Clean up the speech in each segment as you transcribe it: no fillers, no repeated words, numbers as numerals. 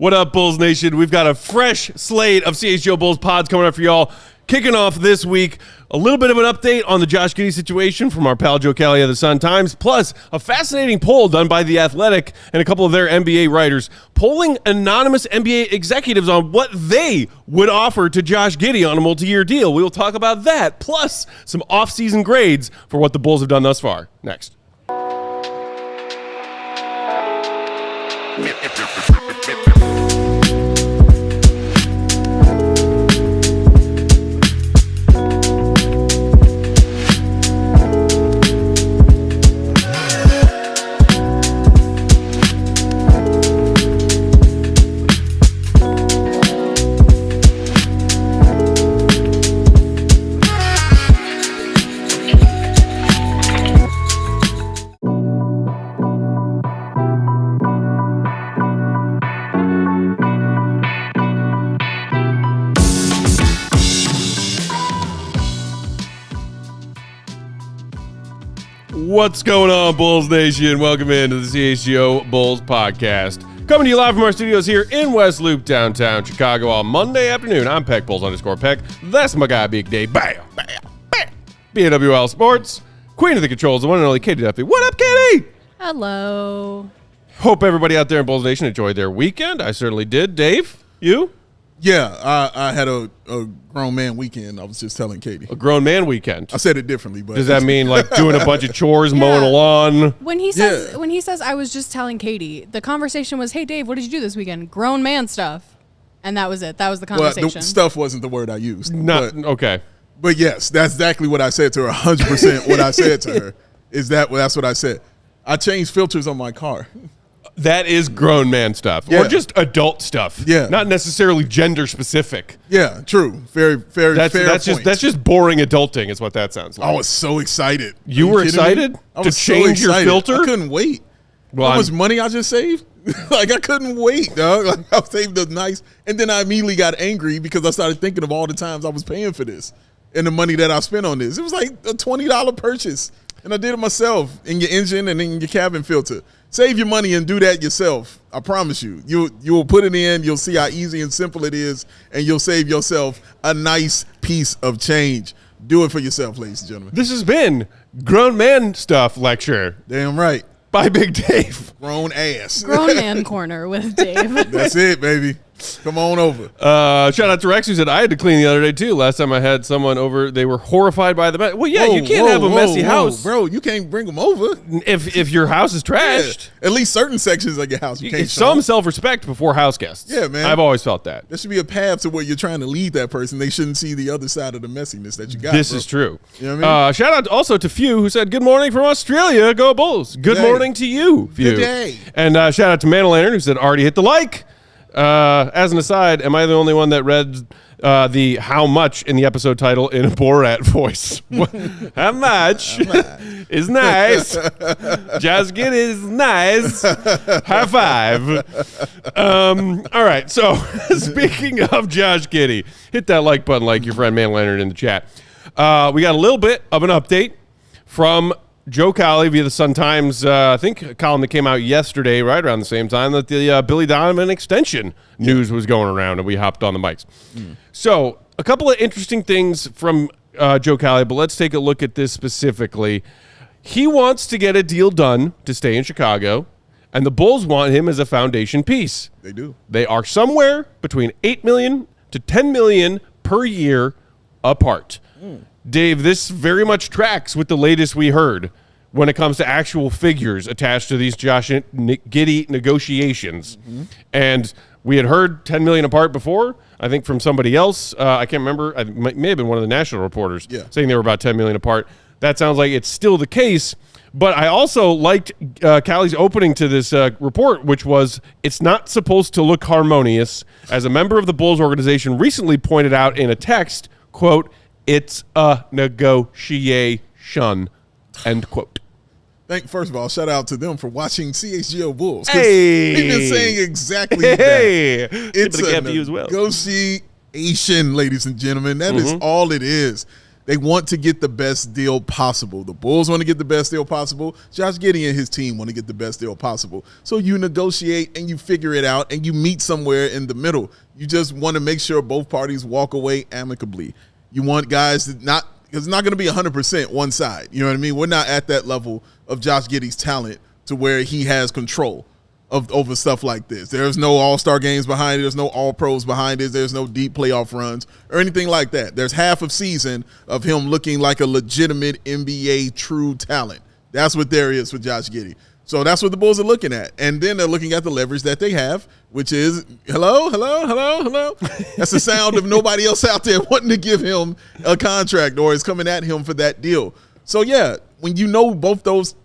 What up, Bulls Nation? We've got a fresh slate of CHGO Bulls pods coming up for y'all. Kicking off this week, a little bit of an update on the Josh Giddey situation from our pal Joe Cowley of the Sun-Times, plus a fascinating poll done by The Athletic and a couple of their NBA writers, polling anonymous NBA executives on what they would offer to Josh Giddey on a multi-year deal. We will talk about that, plus some offseason grades for what the Bulls have done thus far. Next. What's going on, Bulls Nation? Welcome into the CHGO Bulls podcast. Coming to you live from our studios here in West Loop, downtown Chicago on Monday afternoon. I'm Peck Bulls_Peck. That's my guy, Big Dave. Bam, bam, bam. BAWL Sports. Queen of the controls, the one and only Katie Duffy. What up, Katie? Hello. Hope everybody out there in Bulls Nation enjoyed their weekend. I certainly did. Dave, you? Yeah, I had a grown man weekend. I was just telling Katie. A grown man weekend. I said it differently, but does that mean like doing a bunch of chores, mowing a lawn? When he says I was just telling Katie, the conversation was, "Hey Dave, what did you do this weekend?" Grown man stuff, and that was it. That was the conversation. Well, stuff wasn't the word I used. Okay. But yes, that's exactly what I said to her. 100% what I said to her is that's what I said. I changed filters on my car. That is grown man stuff, or just adult stuff. Yeah, not necessarily gender specific. Yeah, true. Very fair. That's just boring adulting, is what that sounds like. I was so excited. You were excited to change your filter? I couldn't wait. Well, how much money I just saved? Like I couldn't wait, dog. Like I saved the nice, and then I immediately got angry because I started thinking of all the times I was paying for this and the money that I spent on this. It was like a $20 purchase, and I did it myself in your engine and in your cabin filter. Save your money and do that yourself. I promise you. You will put it in. You'll see how easy and simple it is, and you'll save yourself a nice piece of change. Do it for yourself, ladies and gentlemen. This has been Grown Man Stuff Lecture. Damn right. By Big Dave. Grown ass. Grown Man Corner with Dave. That's it, baby. Come on over. Shout out to Rex, who said I had to clean the other day too. Last time I had someone over, they were horrified by the mess. Well, yeah, you can't have a messy house, bro. You can't bring them over if your house is trashed. Yeah. At least certain sections of your house you can't. Some self-respect before house guests. Yeah, man. I've always felt that. There should be a path to where you're trying to lead that person. They shouldn't see the other side of the messiness that you got. This is true. You know what I mean? Shout out also to Few, who said good morning from Australia. Go Bulls. Good morning to you, Few. Good day. And shout out to Man Lantern, who said already hit the like. As an aside, am I the only one that read the how much in the episode title in a Borat voice? How much is nice? Josh Giddey is nice. High five. All right, so speaking of Josh Giddey, hit that like button like your friend Man Leonard in the chat. We got a little bit of an update from Joe Cowley via the Sun-Times, I think a column that came out yesterday, right around the same time that the Billy Donovan extension news was going around, and we hopped on the mics. So a couple of interesting things from Joe Cowley, but let's take a look at this specifically. He wants to get a deal done to stay in Chicago, and the Bulls want him as a foundation piece. They do. They are somewhere between $8 million to $10 million per year apart. Dave, this very much tracks with the latest we heard when it comes to actual figures attached to these Josh Giddey negotiations. And we had heard $10 million apart before, I think from somebody else. I can't remember. It may have been one of the national reporters saying they were about $10 million apart. That sounds like it's still the case. But I also liked Cowley's opening to this report, which was it's not supposed to look harmonious. As a member of the Bulls organization recently pointed out in a text, quote, "It's a negotiation," end quote. First of all, shout out to them for watching CHGO Bulls. Hey. They've been saying exactly that. It's a negotiation, ladies and gentlemen. That is all it is. They want to get the best deal possible. The Bulls want to get the best deal possible. Josh Giddey and his team want to get the best deal possible. So you negotiate and you figure it out and you meet somewhere in the middle. You just want to make sure both parties walk away amicably. You want guys to not – it's not going to be 100% one side. You know what I mean? We're not at that level of Josh Giddey's talent to where he has control over stuff like this. There's no all-star games behind it. There's no all-pros behind it. There's no deep playoff runs or anything like that. There's half a season of him looking like a legitimate NBA true talent. That's what there is for Josh Giddey. So that's what the Bulls are looking at. And then they're looking at the leverage that they have, which is, hello, hello, hello, hello. That's the sound of nobody else out there wanting to give him a contract or is coming at him for that deal. So, yeah, when you know both those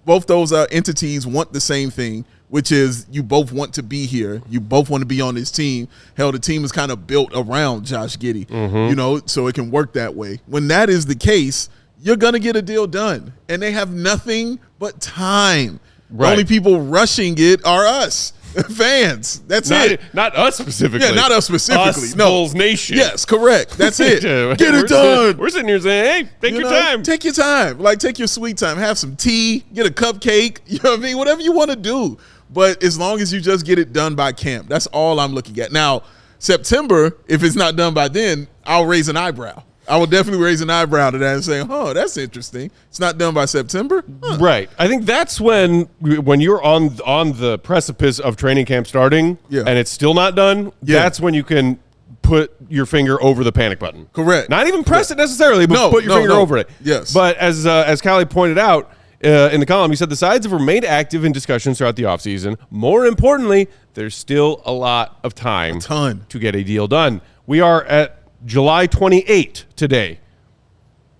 entities want the same thing, which is you both want to be here. You both want to be on this team. Hell, the team is kind of built around Josh Giddey, you know, so it can work that way. When that is the case, you're going to get a deal done. And they have nothing but time. Right. The only people rushing it are us, fans. That's it. Not us specifically. Yeah, not us specifically. Us, no. Bulls Nation. Yes, correct. That's it. Get it done. We're sitting here saying, hey, take your time. Take your time. Like, take your sweet time. Have some tea. Get a cupcake. You know what I mean? Whatever you want to do. But as long as you just get it done by camp, that's all I'm looking at. Now, September, if it's not done by then, I'll raise an eyebrow. I will definitely raise an eyebrow to that and say, oh, that's interesting. It's not done by September? Huh. Right. I think that's when you're on the precipice of training camp starting and it's still not done, that's when you can put your finger over the panic button. Correct. Not even press it necessarily, but put your finger over it. Yes. But as Cowley pointed out, in the column, he said the sides have remained active in discussions throughout the offseason. More importantly, there's still a lot of time to get a deal done. We are at July 28 today.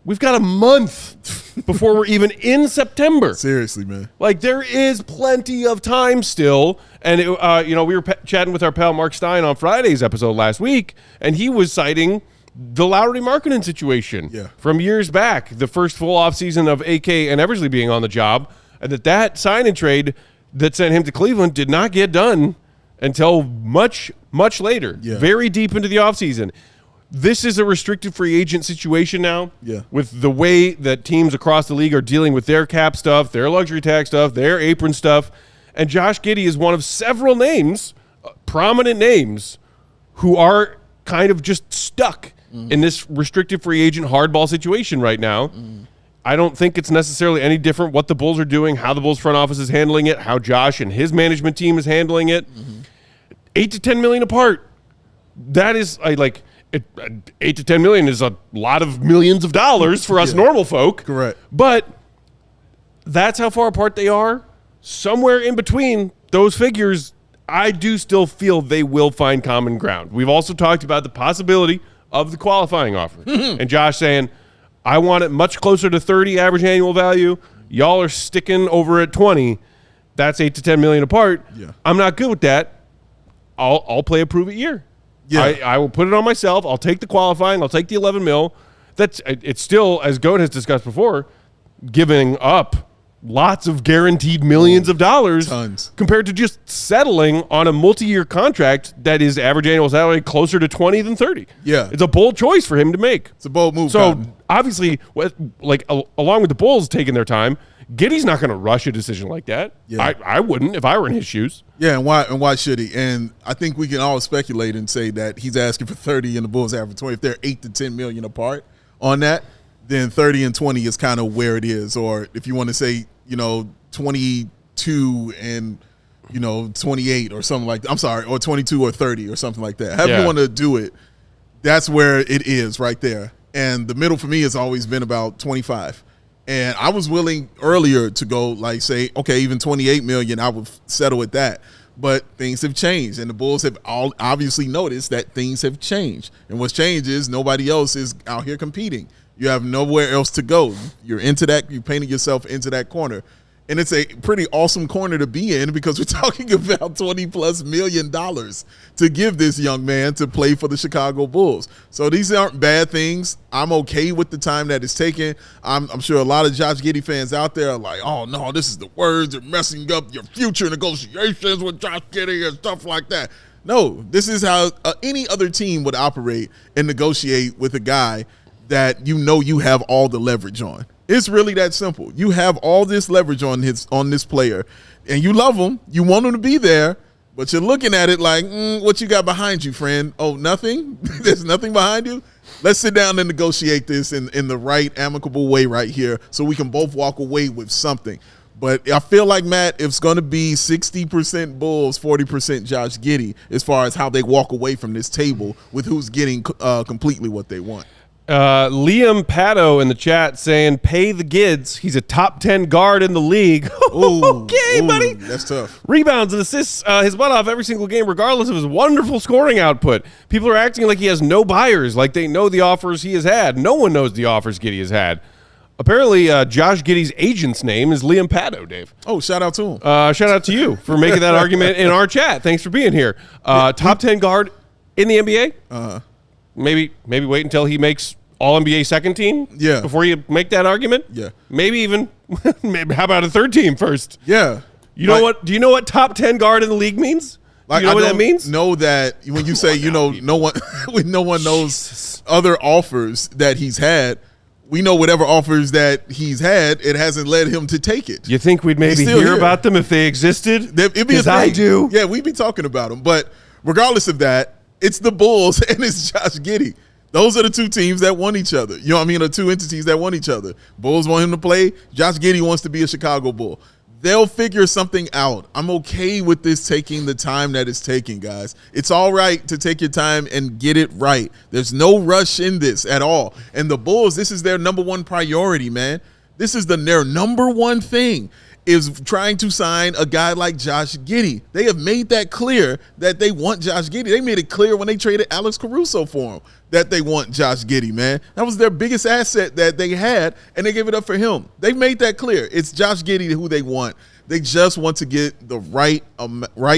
We've got a month before we're even in September. Seriously, man. Like, there is plenty of time still. And, we were chatting with our pal Mark Stein on Friday's episode last week, and he was citing the Lowry Markkanen situation from years back, the first full offseason of AK and Eversley being on the job, and that sign and trade that sent him to Cleveland did not get done until much, much later, very deep into the offseason. This is a restricted free agent situation now with the way that teams across the league are dealing with their cap stuff, their luxury tax stuff, their apron stuff, and Josh Giddey is one of several names, prominent names, who are kind of just stuck in this restricted free agent hardball situation right now. I don't think it's necessarily any different what the Bulls are doing, how the Bulls front office is handling it, how Josh and his management team is handling it. $8 to $10 million apart. That is $8 to $10 million is a lot of millions of dollars for us normal folk. Correct. But that's how far apart they are. Somewhere in between those figures, I do still feel they will find common ground. We've also talked about the possibility of the qualifying offer. And Josh saying, I want it much closer to 30 average annual value. Y'all are sticking over at 20. That's $8 to $10 million apart. I'm not good with that. I'll play a prove it year. I will put it on myself. I'll take the qualifying. I'll take the 11 mil. It's still, as Goat has discussed before, giving up lots of guaranteed millions of dollars compared to just settling on a multi-year contract that is average annual salary closer to 20 than 30. It's a bold choice for him to make. It's a bold move. So obviously, along with the Bulls taking their time, Giddey's not going to rush a decision like that. I wouldn't if I were in his shoes. And why should he? And I think we can all speculate and say that he's asking for 30 and the Bulls average 20. If they're 8 to 10 million apart on that, then 30 and 20 is kind of where it is. Or if you want to say, 22 and 28 or something like that. I'm sorry, or 22 or 30 or something like that. However you want to do it, that's where it is right there. And the middle for me has always been about 25. And I was willing earlier to go say, okay, even 28 million, I would settle with that. But things have changed, and the Bulls have all obviously noticed that things have changed. And what's changed is nobody else is out here competing. You have nowhere else to go. You're painting yourself into that corner. And it's a pretty awesome corner to be in because we're talking about $20+ million to give this young man to play for the Chicago Bulls. So these aren't bad things. I'm okay with the time that it's taken. I'm sure a lot of Josh Giddey fans out there are like, oh, no, this is the words. They're messing up your future negotiations with Josh Giddey and stuff like that. No, this is how any other team would operate and negotiate with a guy that you have all the leverage on. It's really that simple. You have all this leverage on this player, and you love him. You want him to be there, but you're looking at it like, what you got behind you, friend? Oh, nothing? There's nothing behind you? Let's sit down and negotiate this in the right amicable way right here so we can both walk away with something. But I feel like, Matt, it's going to be 60% Bulls, 40% Josh Giddey as far as how they walk away from this table with who's getting completely what they want. Liam Pato in the chat saying, pay the Gids. He's a top 10 guard in the league. Okay, buddy. That's tough. Rebounds and assists his butt off every single game, regardless of his wonderful scoring output. People are acting like he has no buyers, like they know the offers he has had. No one knows the offers Giddey has had. Apparently, Josh Giddey's agent's name is Liam Pato, Dave. Oh, shout out to him. Shout out to you for making that argument in our chat. Thanks for being here. Top 10 guard in the NBA? Maybe wait until he makes All-NBA second team before you make that argument? Yeah. Maybe even, how about a third team first? Yeah. You know what? Do you know what top 10 guard in the league means? Like, you know what that means? Know that when you say, no one when no one knows other offers that he's had, we know whatever offers that he's had, it hasn't led him to take it. You think we'd maybe hear about them if they existed? Because I do. Yeah, we'd be talking about them. But regardless of that, it's the Bulls and it's Josh Giddey. Those are the two teams that want each other. You know what I mean? The two entities that want each other. Bulls want him to play. Josh Giddey wants to be a Chicago Bull. They'll figure something out. I'm okay with this taking the time that it's taking, guys. It's all right to take your time and get it right. There's no rush in this at all. And the Bulls, this is their number one priority, man. This is their number one thing, is trying to sign a guy like Josh Giddey. They have made that clear that they want Josh Giddey. They made it clear when they traded Alex Caruso for him that they want Josh Giddey, man. That was their biggest asset that they had, and they gave it up for him. They've made that clear. It's Josh Giddey who they want. They just want to get the right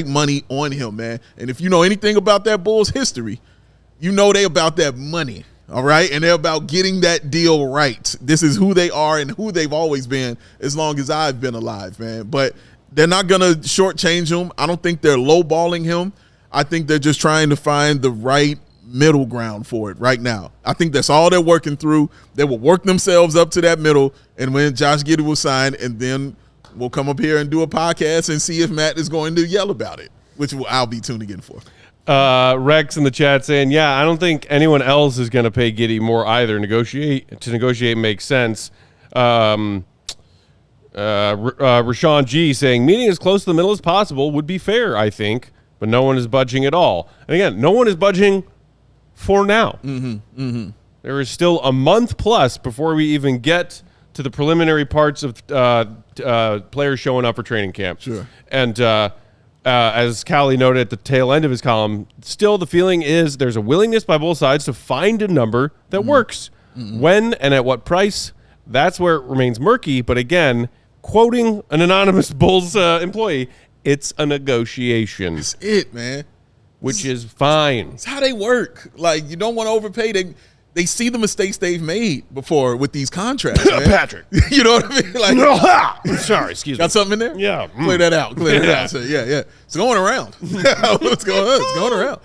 money on him, man. And if you know anything about that Bulls history, you know they about that money. All right, and they're about getting that deal right. This is who they are and who they've always been as long as I've been alive, man. But they're not going to shortchange him. I don't think they're lowballing him. I think they're just trying to find the right middle ground for it right now. I think that's all they're working through. They will work themselves up to that middle, and when Josh Giddey will sign, and then we'll come up here and do a podcast and see if Matt is going to yell about it, which I'll be tuning in for. Rex in the chat saying, I don't think anyone else is going to pay Giddey more either. To negotiate makes sense. Rashawn G saying, meeting as close to the middle as possible would be fair, I think, but no one is budging at all. And again, no one is budging for now. There is still a month plus before we even get to the preliminary parts of players showing up for training camp. Sure. And as Cowley noted at the tail end of his column, still the feeling is there's a willingness by both sides to find a number that works. When and at what price, that's where it remains murky. But again, quoting an anonymous Bulls employee, it's a negotiation. That's it, man. Which is fine. It's how they work. Like, you don't want to overpay. They see the mistakes they've made before with these contracts, man. Patrick. You know what I mean? Like, I'm sorry, excuse me. Got something in there? Yeah. Clear that out. Clear it out. So, yeah. It's going around. What's going on? It's going around.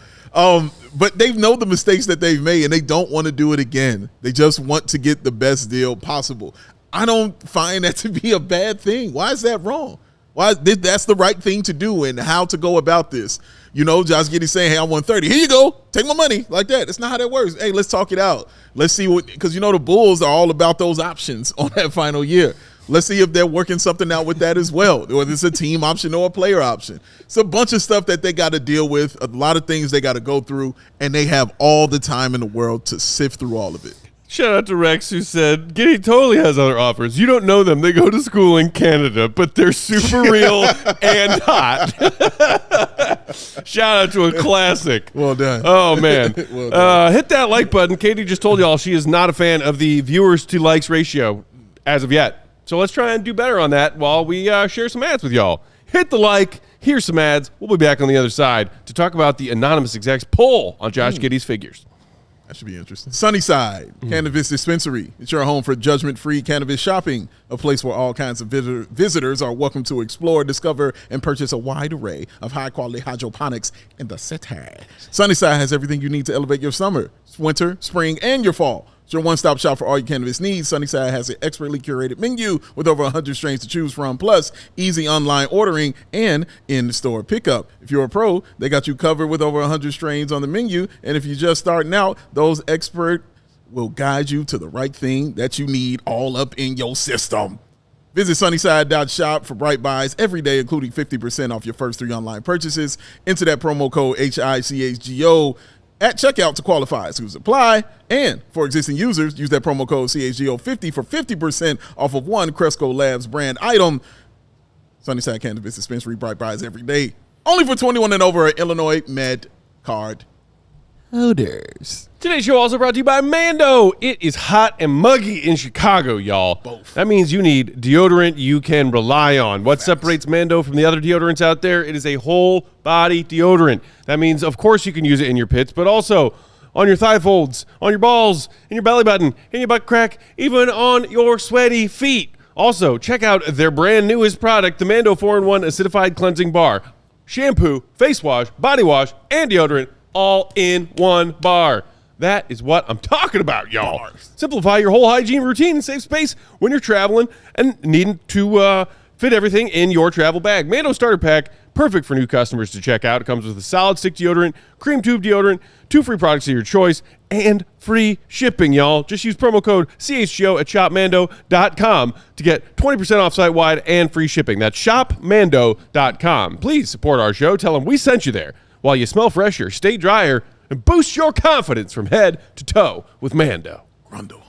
But they know the mistakes that they've made, and they don't want to do it again. They just want to get the best deal possible. I don't find that to be a bad thing. Why is that wrong? Why? That's the right thing to do and how to go about this. You know, Josh Giddey saying, hey, I want 30. Here you go. Take my money. Like that. That's not how that works. Hey, let's talk it out. Let's see what – because, you know, the Bulls are all about those options on that final year. Let's see if they're working something out with that as well, whether it's a team option or a player option. It's a bunch of stuff that they got to deal with, a lot of things they got to go through, and they have all the time in the world to sift through all of it. Shout out to Rex who said, Giddey totally has other offers. You don't know them. They go to school in Canada, but they're super real and hot. Shout out to a classic. Well done. Oh, man. Well done. Hit that like button. Katie just told y'all she is not a fan of the viewers to likes ratio as of yet. So let's try and do better on that while we share some ads with y'all. Hit the like. Here's some ads. We'll be back on the other side to talk about the anonymous execs poll on Josh Giddey's figures. That should be interesting. Sunnyside Cannabis Dispensary. It's your home for judgment-free cannabis shopping, a place where all kinds of visitors are welcome to explore, discover, and purchase a wide array of high-quality hydroponics in the city. Sunnyside has everything you need to elevate your summer, winter, spring, and your fall. It's your one-stop shop for all your cannabis needs. Sunnyside has an expertly curated menu with over 100 strains to choose from, plus easy online ordering and in-store pickup. If you're a pro, they got you covered with over 100 strains on the menu. And if you're just starting out, those experts will guide you to the right thing that you need all up in your system. Visit sunnyside.shop for bright buys every day, including 50% off your first 3 online purchases. Enter that promo code HICHGO at checkout to qualify. Exclusions apply. And for existing users, use that promo code CHGO50 for 50% off of one Cresco Labs brand item. Sunnyside Cannabis Dispensary, bright buys every day. Only for 21 and over Illinois Med Card holders. Today's show also brought to you by Mando. It is hot and muggy in Chicago, y'all. Both. That means you need deodorant you can rely on. What separates Mando from the other deodorants out there? It is a whole body deodorant. That means, of course, you can use it in your pits, but also on your thigh folds, on your balls, in your belly button, in your butt crack, even on your sweaty feet. Also, check out their brand newest product, the Mando 4-in-1 Acidified Cleansing Bar. Shampoo, face wash, body wash, and deodorant all in one bar. That is what I'm talking about, y'all. Bars. Simplify your whole hygiene routine and save space when you're traveling and needing to fit everything in your travel bag. Mando Starter Pack, perfect for new customers to check out. It comes with a solid stick deodorant, cream tube deodorant, 2 free products of your choice, and free shipping, y'all. Just use promo code CHGO at shopmando.com to get 20% off site-wide and free shipping. That's shopmando.com. Please support our show. Tell them we sent you there. While you smell fresher, stay drier, and boost your confidence from head to toe with Mando. Grundle.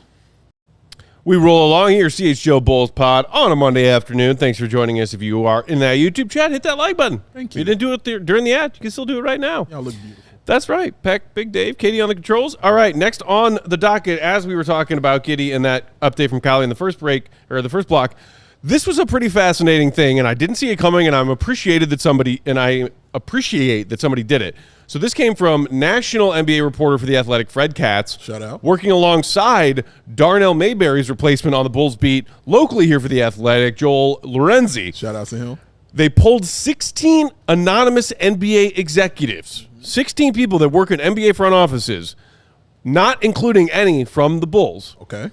We roll along here, CHGO Bulls pod on a Monday afternoon. Thanks for joining us. If you are in that YouTube chat, hit that like button. Thank If you. you didn't do it during the ad, you can still do it right now. Y'all look beautiful. That's right. Peck, Big Dave, Katie on the controls. All right, next on the docket, as we were talking about Giddey and that update from Cowley in the first break, or the first block, this was a pretty fascinating thing, and I didn't see it coming, and I appreciate that somebody did it. So this came from national NBA reporter for The Athletic, Fred Katz. Shout out. Working alongside Darnell Mayberry's replacement on the Bulls beat locally here for The Athletic, Joel Lorenzi. Shout out to him. They pulled 16 anonymous NBA executives, 16 people that work in NBA front offices, not including any from the Bulls, Okay.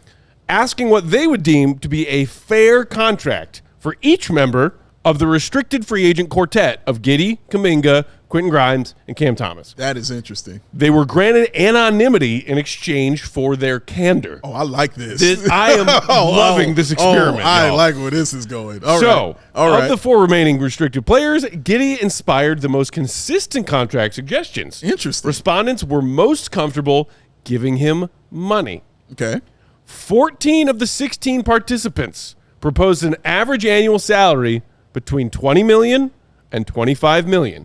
asking what they would deem to be a fair contract for each member of the restricted free agent quartet of Giddey, Kuminga, Quentin Grimes, and Cam Thomas. That is interesting. They were granted anonymity in exchange for their candor. Oh, I like this. I am loving this experiment. I y'all. like where this is going. All So, right. All right. of the 4 remaining restricted players, Giddey inspired the most consistent contract suggestions. Interesting. Respondents were most comfortable giving him money. Okay. 14 of the 16 participants proposed an average annual salary between $20 million and $25 million.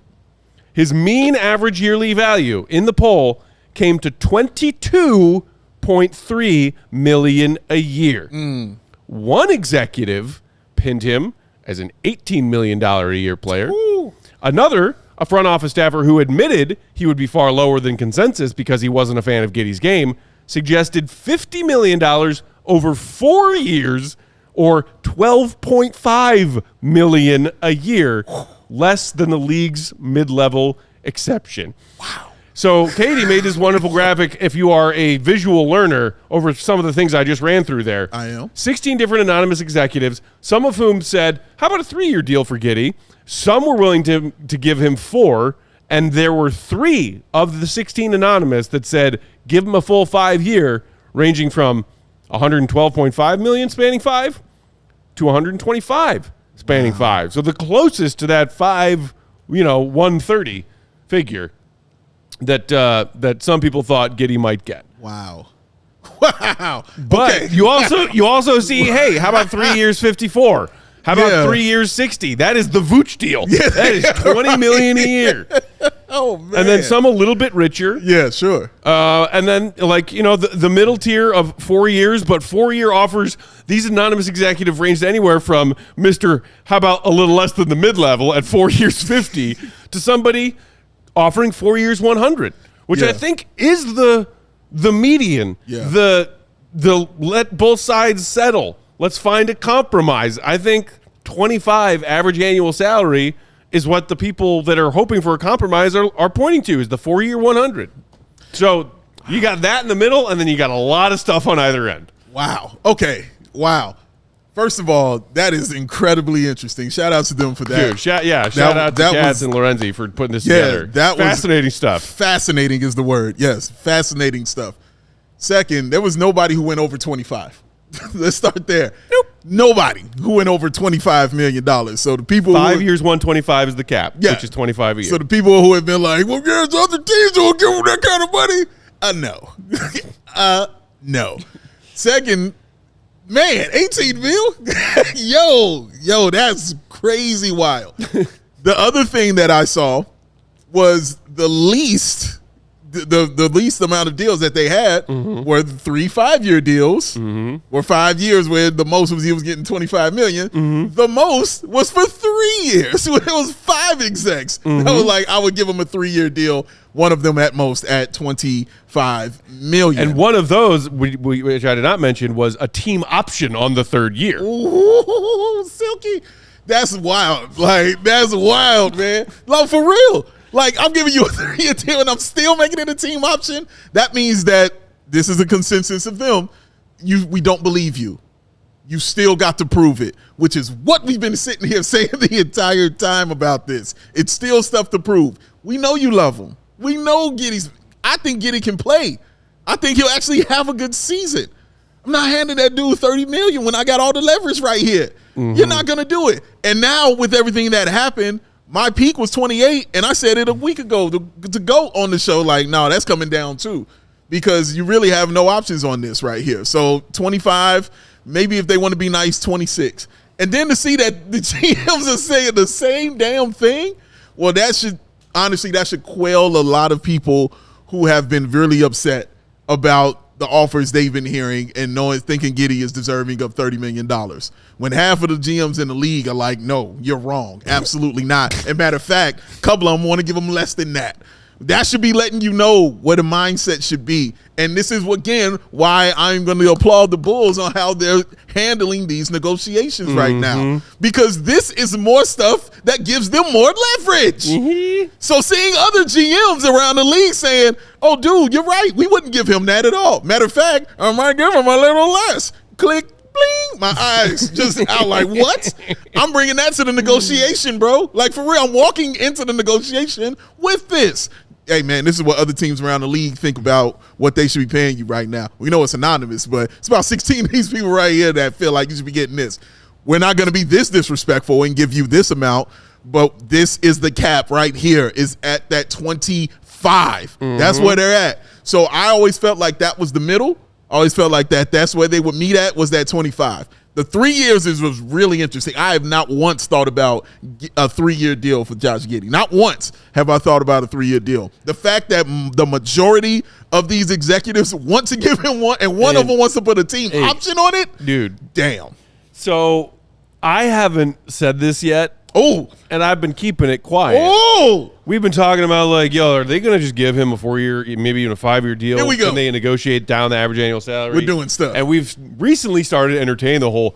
His mean average yearly value in the poll came to $22.3 million a year. One executive pinned him as an $18 million a year player. Ooh. Another, a front office staffer who admitted he would be far lower than consensus because he wasn't a fan of Giddey's game, suggested $50 million over 4 years or $12.5 million a year, less than the league's mid-level exception. Wow. So Katie made this wonderful graphic, if you are a visual learner, over some of the things I just ran through there. I am. 16 different anonymous executives, some of whom said, how about a 3-year deal for Giddey? Some were willing to give him 4, and there were 3 of the 16 anonymous that said, give him a full 5-year, ranging from $112.5 million spanning 5 to $125 spanning 5. So the closest to that 130 figure that some people thought Giddey might get. Wow. Wow. But Okay. you also see, hey, how about 3 years 54? How about 3 years 60? That is the Vooch deal. Yeah. That is $20 million a year. Oh, man. And then some a little bit richer. Yeah, sure. And then, the middle tier of 4 years, but 4-year offers, these anonymous executive ranged anywhere from Mr. How about a little less than the mid-level at 4 years 50 to somebody offering 4 years 100, which I think is the median. Yeah. The let both sides settle. Let's find a compromise. I think 25 average annual salary is what the people that are hoping for a compromise are pointing to, is the 4-year 100. So You got that in the middle, and then you got a lot of stuff on either end. Wow. Okay. Wow. First of all, that is incredibly interesting. Shout out to them for that. Dude, shout out to Cads and Lorenzi for putting this together. That fascinating stuff. Fascinating is the word. Yes, fascinating stuff. Second, there was nobody who went over 25. Let's start there. Nope. Nobody who went over $25 million. So the people 5 years, 125 is the cap, Yeah. which is 25 a year. So the people who have been like, well, there's other teams who will give them that kind of money. No. No. Second, man, 18 mil? yo, that's crazy wild. The other thing that I saw was the least amount of deals that they had were 3 5-year deals, were 5 years where the most was he was getting $25 million. The most was for 3 years. It was 5 execs. I was like, I would give them a 3-year deal. One of them at most at $25 million. And one of those, which I did not mention, was a team option on the third year. Ooh, Silky. That's wild. Like, that's wild, man. Like, for real. Like, I'm giving you a 3-year deal and I'm still making it a team option. That means that this is a consensus of them. We don't believe you. You still got to prove it, which is what we've been sitting here saying the entire time about this. It's still stuff to prove. We know you love him. We know Giddey's. I think Giddey can play. I think he'll actually have a good season. I'm not handing that dude $30 million when I got all the leverage right here. You're not going to do it. And now with everything that happened, my peak was 28, and I said it a week ago to go on the show like, no, that's coming down too, because you really have no options on this right here. So 25, maybe if they want to be nice, 26. And then to see that the GMs are saying the same damn thing, well, that should quell a lot of people who have been really upset about the offers they've been hearing and thinking Giddey is deserving of $30 million. When half of the GMs in the league are like, no, you're wrong. Absolutely not. And matter of fact, a couple of them want to give them less than that. That should be letting you know what the mindset should be. And this is, again, why I'm going to applaud the Bulls on how they're handling these negotiations right now. Because this is more stuff that gives them more leverage. So seeing other GMs around the league saying, oh, dude, you're right. We wouldn't give him that at all. Matter of fact, I might give him a little less. Click. Bling, my eyes just out like, what? I'm bringing that to the negotiation, bro. Like, for real, I'm walking into the negotiation with this. Hey, man, this is what other teams around the league think about what they should be paying you right now. We know it's anonymous, but it's about 16 of these people right here that feel like you should be getting this. We're not going to be this disrespectful and give you this amount, but this is the cap right here, is at that 25. That's where they're at. So I always felt like that was the middle. I always felt like that's where they would meet at, was that 25. The 3 years was really interesting. I have not once thought about a 3-year deal for Josh Giddey. Not once have I thought about a 3-year deal. The fact that the majority of these executives want to give him one, and one of them wants to put a team option on it, dude. Damn. So I haven't said this yet. Oh, and I've been keeping it quiet. Oh, we've been talking about like, yo, are they going to just give him a 4-year, maybe even a 5-year deal? Here we go. Can they negotiate down the average annual salary? We're doing stuff. And we've recently started entertaining the whole,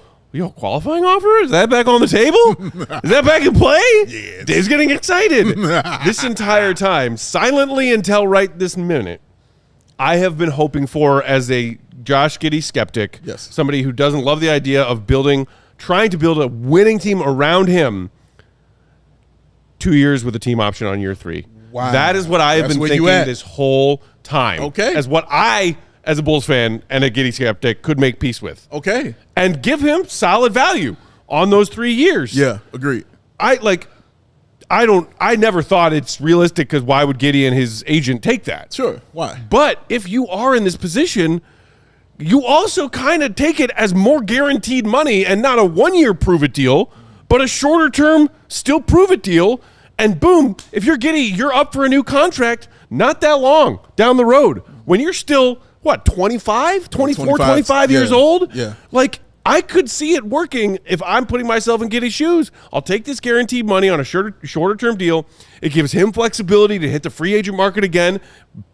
qualifying offer? Is that back on the table? Is that back in play? Yes. Dave's getting excited. This entire time, silently until right this minute, I have been hoping for, as a Josh Giddey skeptic, somebody who doesn't love the idea of trying to build a winning team around him, 2 years with a team option on year 3. Wow. That is what I have been thinking this whole time. Okay. As what I, as a Bulls fan and a Giddey skeptic, could make peace with. Okay. And give him solid value on those 3 years. Yeah, agreed. I never thought it's realistic, because why would Giddey and his agent take that? Sure. Why? But if you are in this position, you also kind of take it as more guaranteed money, and not a 1-year prove-it deal, but a shorter term, still prove it deal. And boom, if you're Giddey, you're up for a new contract not that long down the road. When you're still, 25 years old? Yeah. Like, I could see it working if I'm putting myself in Giddey's shoes. I'll take this guaranteed money on a shorter term deal. It gives him flexibility to hit the free agent market again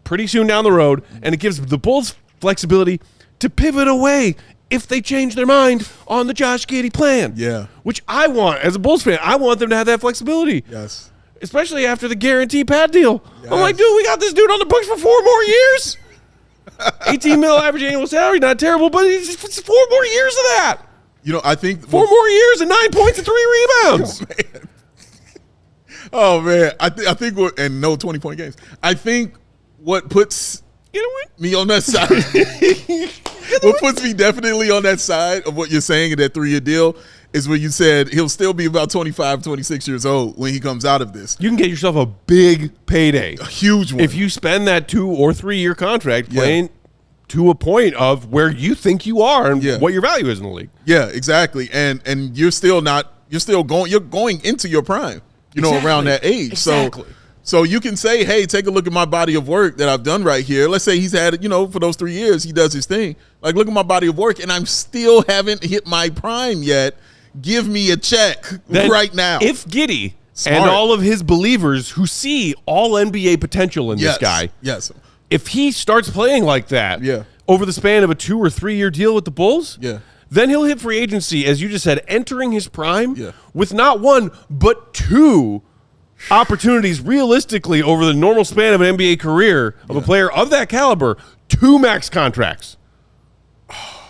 pretty soon down the road. And it gives the Bulls flexibility to pivot away if they change their mind on the Josh Giddey plan. Yeah. Which I want, as a Bulls fan, I want them to have that flexibility. Yes. Especially after the guarantee pad deal. Yes. I'm like, dude, we got this dude on the books for 4 more years. $18 million average annual salary, not terrible, but it's 4 more years of that. I think 4 more years and 9 points and 3 rebounds. Oh man, I think and no 20-point games. I think what puts me on that side, what puts me definitely on that side of what you're saying in that 3-year deal is when you said he'll still be about 25, 26 years old when he comes out of this. You can get yourself a big payday, a huge one, if you spend that 2 or 3 year contract playing to a point of where you think you are and what your value is in the league. Yeah, exactly. And you're going into your prime. Around that age. Exactly. So you can say, hey, take a look at my body of work that I've done right here. Let's say he's had, for those 3 years, he does his thing. Like, look at my body of work, and I'm still haven't hit my prime yet. Give me a check right now. If Giddey and all of his believers who see all NBA potential in this guy, if he starts playing like that over the span of a 2 or 3 year deal with the Bulls, then he'll hit free agency, as you just said, entering his prime with not 1 but 2 opportunities realistically over the normal span of an NBA career of a player of that caliber, 2 max contracts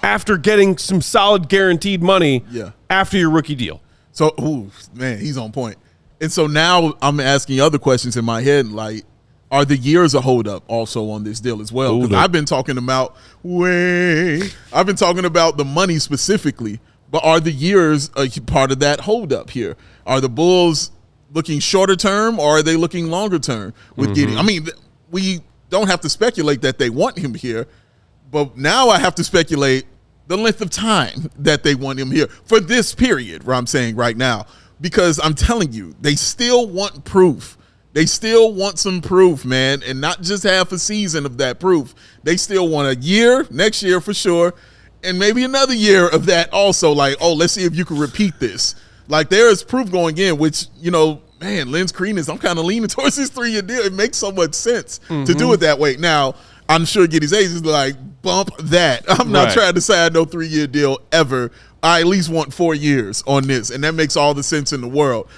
after getting some solid guaranteed money after your rookie deal. So, man, he's on point. And so now I'm asking other questions in my head, like, are the years a holdup also on this deal as well? Because I've been talking about the money specifically, but are the years a part of that holdup here? Are the Bulls looking shorter term, or are they looking longer term with Giddey? I mean, we don't have to speculate that they want him here, but now I have to speculate the length of time that they want him here for this period, where I'm saying right now, because I'm telling you, they still want proof. They still want some proof, man, and not just half a season of that proof. They still want a year, next year for sure, and maybe another year of that also. Like, let's see if you can repeat this. Like, there is proof going in, which, man, Lens Credence, I'm kind of leaning towards this 3-year deal. It makes so much sense to do it that way. Now, I'm sure Giddey's age is like, bump that. I'm not trying to sign no 3-year deal ever. I at least want 4 years on this, and that makes all the sense in the world.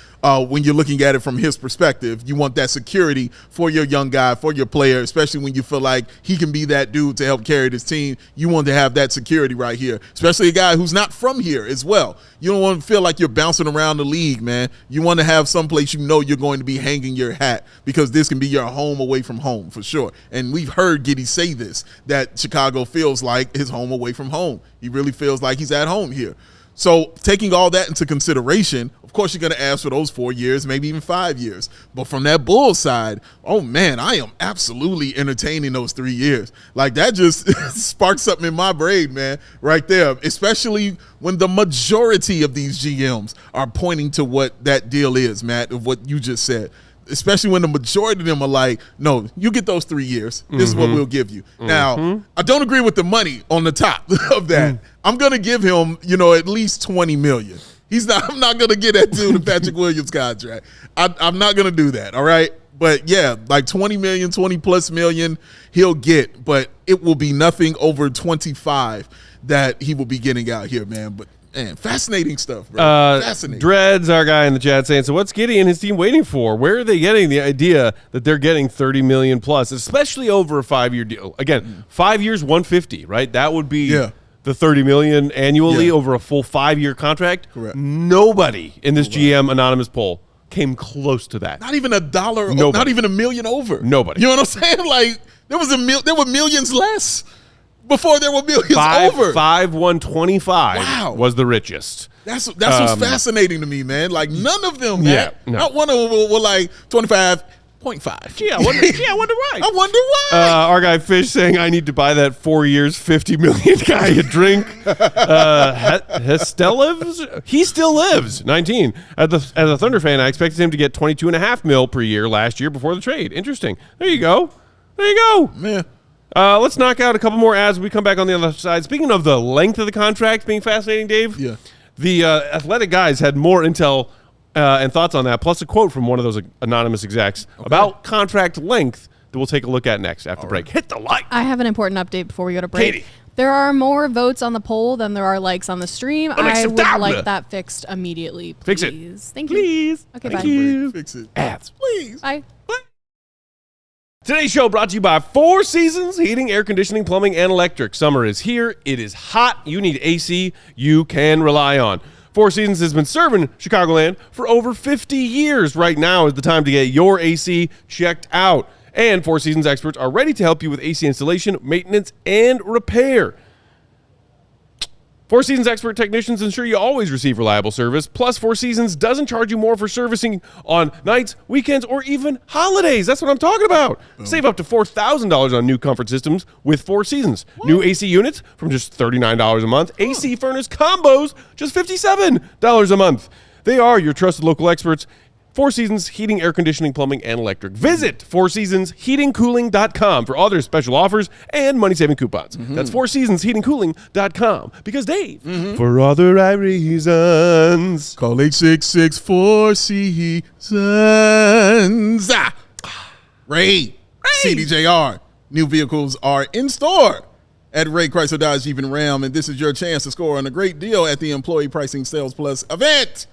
When you're looking at it from his perspective, you want that security for your young guy, for your player, especially when you feel like he can be that dude to help carry this team. You want to have that security right here, especially a guy who's not from here as well. You don't want to feel like you're bouncing around the league, man. You want to have someplace you're going to be hanging your hat, because this can be your home away from home for sure. And we've heard Giddey say this, that Chicago feels like his home away from home. He really feels like he's at home here. So taking all that into consideration, of course, you're going to ask for those 4 years, maybe even 5 years. But from that Bulls side, oh, man, I am absolutely entertaining those 3 years. Like, that just sparks something in my brain, man, right there, especially when the majority of these GMs are pointing to what that deal is, Matt, of what you just said. Especially when the majority of them are like, no, you get those 3 years. This is what we'll give you. Now, I don't agree with the money on the top of that. I'm going to give him, at least $20 million. I'm not going to get that dude a Patrick Williams contract. I'm not going to do that, all right? But, yeah, like 20 million, 20-plus million he'll get, but it will be nothing over 25 that he will be getting out here, man. But, man, fascinating stuff, bro. Fascinating. Dreads, our guy in the chat, saying, so what's Giddey and his team waiting for? Where are they getting the idea that they're getting 30 million plus, especially over a 5-year deal? Again, 5 years, 150, right? That would be the 30 million annually over a full 5-year contract. Correct. Nobody in this GM anonymous poll came close to that. Not even $1, not even $1 million over. Nobody. You know what I'm saying? Like, there were millions less before there were millions over. 125 was the richest. That's what's fascinating to me, man. Like, none of them, man. Not one of them were like 25.5. Gee, I wonder why. I wonder why. Our guy Fish saying, I need to buy that 4 years, 50 million guy a drink. He still lives. 19. As a Thunder fan, I expected him to get $22.5 million per year last year before the trade. Interesting. There you go. Man. Let's knock out a couple more ads when we come back on the other side. Speaking of the length of the contract being fascinating, Dave, the Athletic guys had more intel and thoughts on that, plus a quote from one of those anonymous execs about contract length that we'll take a look at next after break. Hit the like. I have an important update before we go to break. Katie. There are more votes on the poll than there are likes on the stream. I would like that fixed immediately, please. Fix it. Thank you. Please. Okay, Thank bye. you. Fix it. Ads. Please. Bye. Today's show brought to you by Four Seasons Heating, Air Conditioning, Plumbing, and Electric. Summer is here. It is hot. You need AC you can rely on. Four Seasons has been serving Chicagoland for over 50 years. Right now is the time to get your AC checked out. And Four Seasons experts are ready to help you with AC installation, maintenance, and repair. Four Seasons expert technicians ensure you always receive reliable service. Plus, Four Seasons doesn't charge you more for servicing on nights, weekends, or even holidays. That's what I'm talking about. Save up to $4,000 on new comfort systems with Four Seasons. What? New AC units from just $39 a month. AC furnace combos, just $57 a month. They are your trusted local experts. Four Seasons Heating, Air Conditioning, Plumbing, and Electric. Visit fourseasonsheatingcooling.com for all their special offers and money-saving coupons. That's fourseasonsheatingcooling.com. Because Dave, for all the right reasons. Call 866-4 Seasons. Ray, CDJR. New vehicles are in store at Ray Chrysler Dodge Jeep and Ram, and this is your chance to score on a great deal at the Employee Pricing Sales Plus event.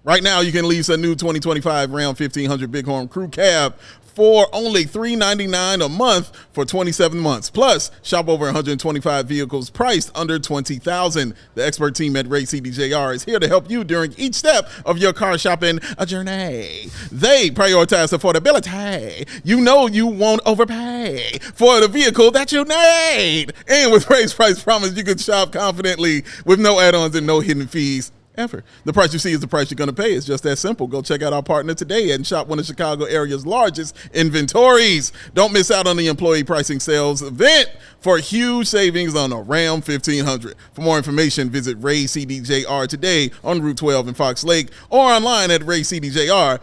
Right now, you can lease a new 2025 Ram 1500 Bighorn Crew Cab for only $399 a month for 27 months. Plus, shop over 125 vehicles priced under $20,000. The expert team at Ray CDJR is here to help you during each step of your car shopping journey. They prioritize affordability. You know you won't overpay for the vehicle that you need. And with Ray's Price Promise, you can shop confidently with no add-ons and no hidden fees. Ever. The price you see is the price you're going to pay. It's just that simple. Go check out our partner today and shop one of Chicago area's largest inventories. Don't miss out on the employee pricing sales event for huge savings on a Ram 1500. For more information, visit Ray CDJR today on Route 12 in Fox Lake or online at raycdjr.com.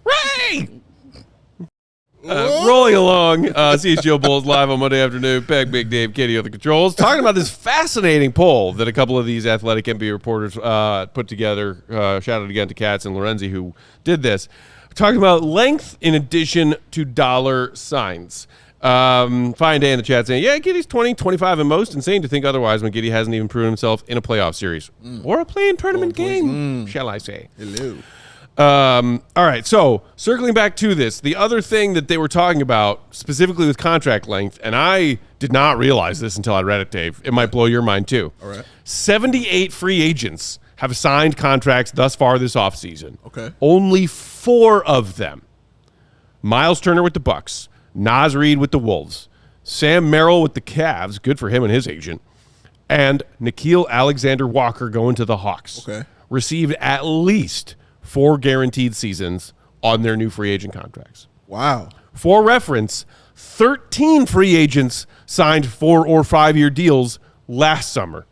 Ray! Rolling along, CHGO Bulls live on Monday afternoon. Peck, Big Dave, Giddey on the controls. Talking about this fascinating poll that a couple of these athletic NBA reporters put together. Shout out again to Katz and Lorenzi who did this. Talking about length in addition to dollar signs. Fine Day in the chat saying, yeah, Giddey's 20, 25 at most. Insane to think otherwise when Giddey hasn't even proven himself in a playoff series. Or a play-in tournament game, shall I say. Hello. All right, so circling back to this, the other thing that they were talking about specifically with contract length, and I did not realize this until I read it, Dave. It might blow your mind too. All right. 78 free agents have signed contracts thus far this offseason. Okay. Only 4 of them. Miles Turner with the Bucks, Naz Reid with the Wolves, Sam Merrill with the Cavs, good for him and his agent, and Nickeil Alexander-Walker going to the Hawks. Okay. Received at least 4 guaranteed seasons on their new free agent contracts. Wow. For reference, 13 free agents signed 4 or 5 year deals last summer.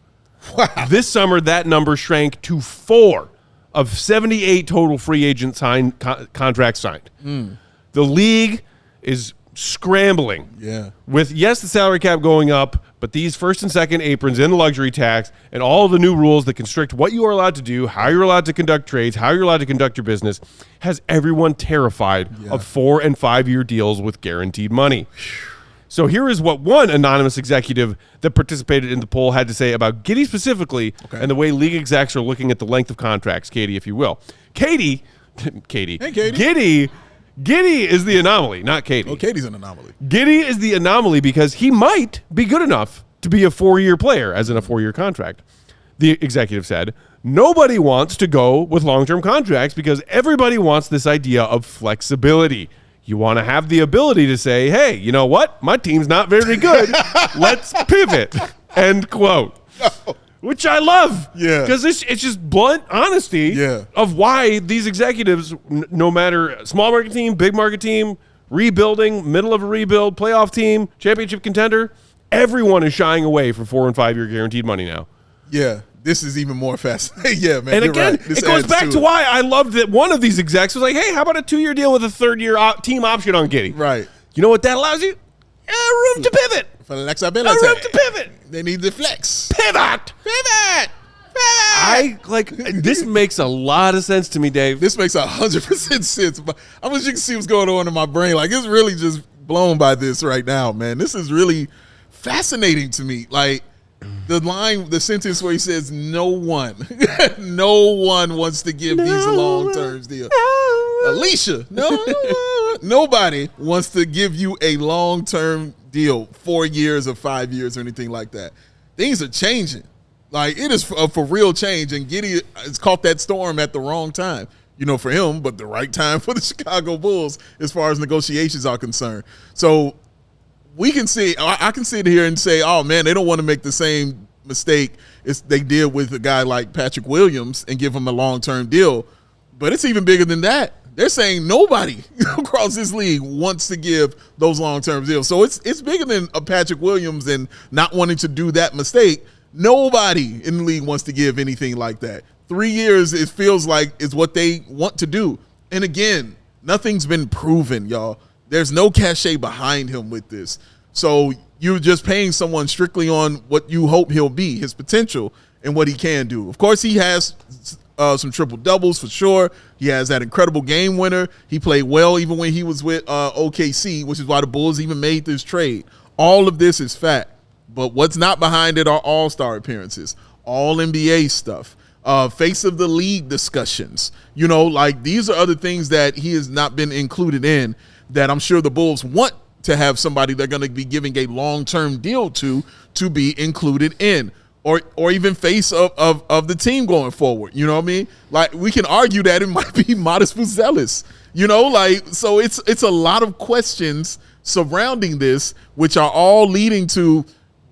Wow. This summer, that number shrank to 4 of 78 total free agent contracts signed. The league is scrambling. Yeah. With, yes, the salary cap going up, but these first and second aprons and the luxury tax and all the new rules that constrict what you are allowed to do, how you're allowed to conduct trades, how you're allowed to conduct your business, has everyone terrified of 4 and 5 year deals with guaranteed money. So here is what one anonymous executive that participated in the poll had to say about Giddey specifically and the way league execs are looking at the length of contracts, Katie, if you will. Katie. Hey, Katie. Giddey is the anomaly, not Katie. Oh, Katie's an anomaly. Giddey is the anomaly because he might be good enough to be a 4-year player, as in a 4-year contract. The executive said, nobody wants to go with long-term contracts because everybody wants this idea of flexibility. You want to have the ability to say, hey, you know what? My team's not very good. Let's pivot. End quote. Which I love. Yeah. Because it's just blunt honesty of why these executives, no matter small market team, big market team, rebuilding, middle of a rebuild, playoff team, championship contender, everyone is shying away from 4 and 5 year guaranteed money now. Yeah. This is even more fascinating. Yeah, man. And you're again, right. it goes back to why I loved that one of these execs was like, hey, how about a 2-year deal with a 3rd-year team option on Giddey? Right. You know what that allows you? Room to pivot. Flexibility. Room to pivot. They need the flex. Pivot. This makes a lot of sense to me, Dave. This makes 100% sense. But I wish you could see what's going on in my brain. Like, it's really just blown by this right now, man. This is really fascinating to me. Like, the sentence where he says, no one wants to give these long-term deals. Alicia, no one. Nobody wants to give you a long-term deal, 4 years or 5 years or anything like that. Things are changing. Like, it is for real change, and Giddey has caught that storm at the wrong time, for him, but the right time for the Chicago Bulls as far as negotiations are concerned. So we can see, I can sit here and say, oh, man, they don't want to make the same mistake as they did with a guy like Patrick Williams and give him a long-term deal. But it's even bigger than that. They're saying nobody across this league wants to give those long-term deals. So it's bigger than a Patrick Williams and not wanting to do that mistake. Nobody in the league wants to give anything like that. 3 years, it feels like, is what they want to do. And again, nothing's been proven, y'all. There's no cachet behind him with this. So you're just paying someone strictly on what you hope he'll be, his potential, and what he can do. Of course, he has some triple doubles for sure. He has that incredible game winner. He played well even when he was with OKC, which is why the Bulls even made this trade. All of this is fact. But what's not behind it are all-star appearances, all NBA stuff, face of the league discussions. These are other things that he has not been included in that I'm sure the Bulls want to have somebody they're going to be giving a long-term deal to be included in. Or even face of the team going forward. You know what I mean? Like, we can argue that it might be Modest Buzelis. So it's a lot of questions surrounding this, which are all leading to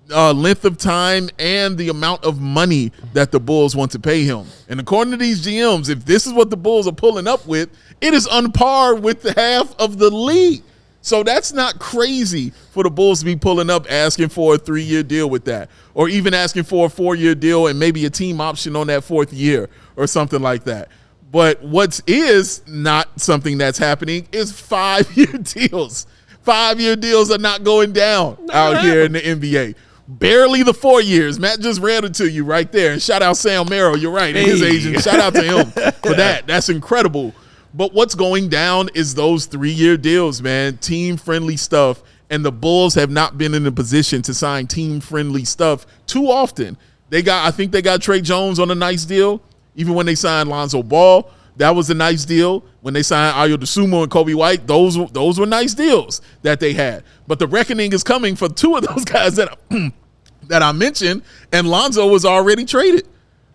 length of time and the amount of money that the Bulls want to pay him. And according to these GMs, if this is what the Bulls are pulling up with, it is on par with the half of the league. So that's not crazy for the Bulls to be pulling up asking for a 3-year deal with that, or even asking for a 4-year deal and maybe a team option on that 4th year or something like that. But what is not something that's happening is 5-year deals. 5-year deals are not going down out here in the NBA. Barely the 4 years. Matt just read it to you right there. And shout out Sam Merrill. You're right. And his agent. Shout out to him for that. That's incredible. But what's going down is those 3-year deals, man, team-friendly stuff, and the Bulls have not been in a position to sign team-friendly stuff too often. I think they got Trey Jones on a nice deal. Even when they signed Lonzo Ball, that was a nice deal. When they signed Ayo Dosunmu and Kobe White, those were nice deals that they had. But the reckoning is coming for 2 of those guys that I mentioned, and Lonzo was already traded.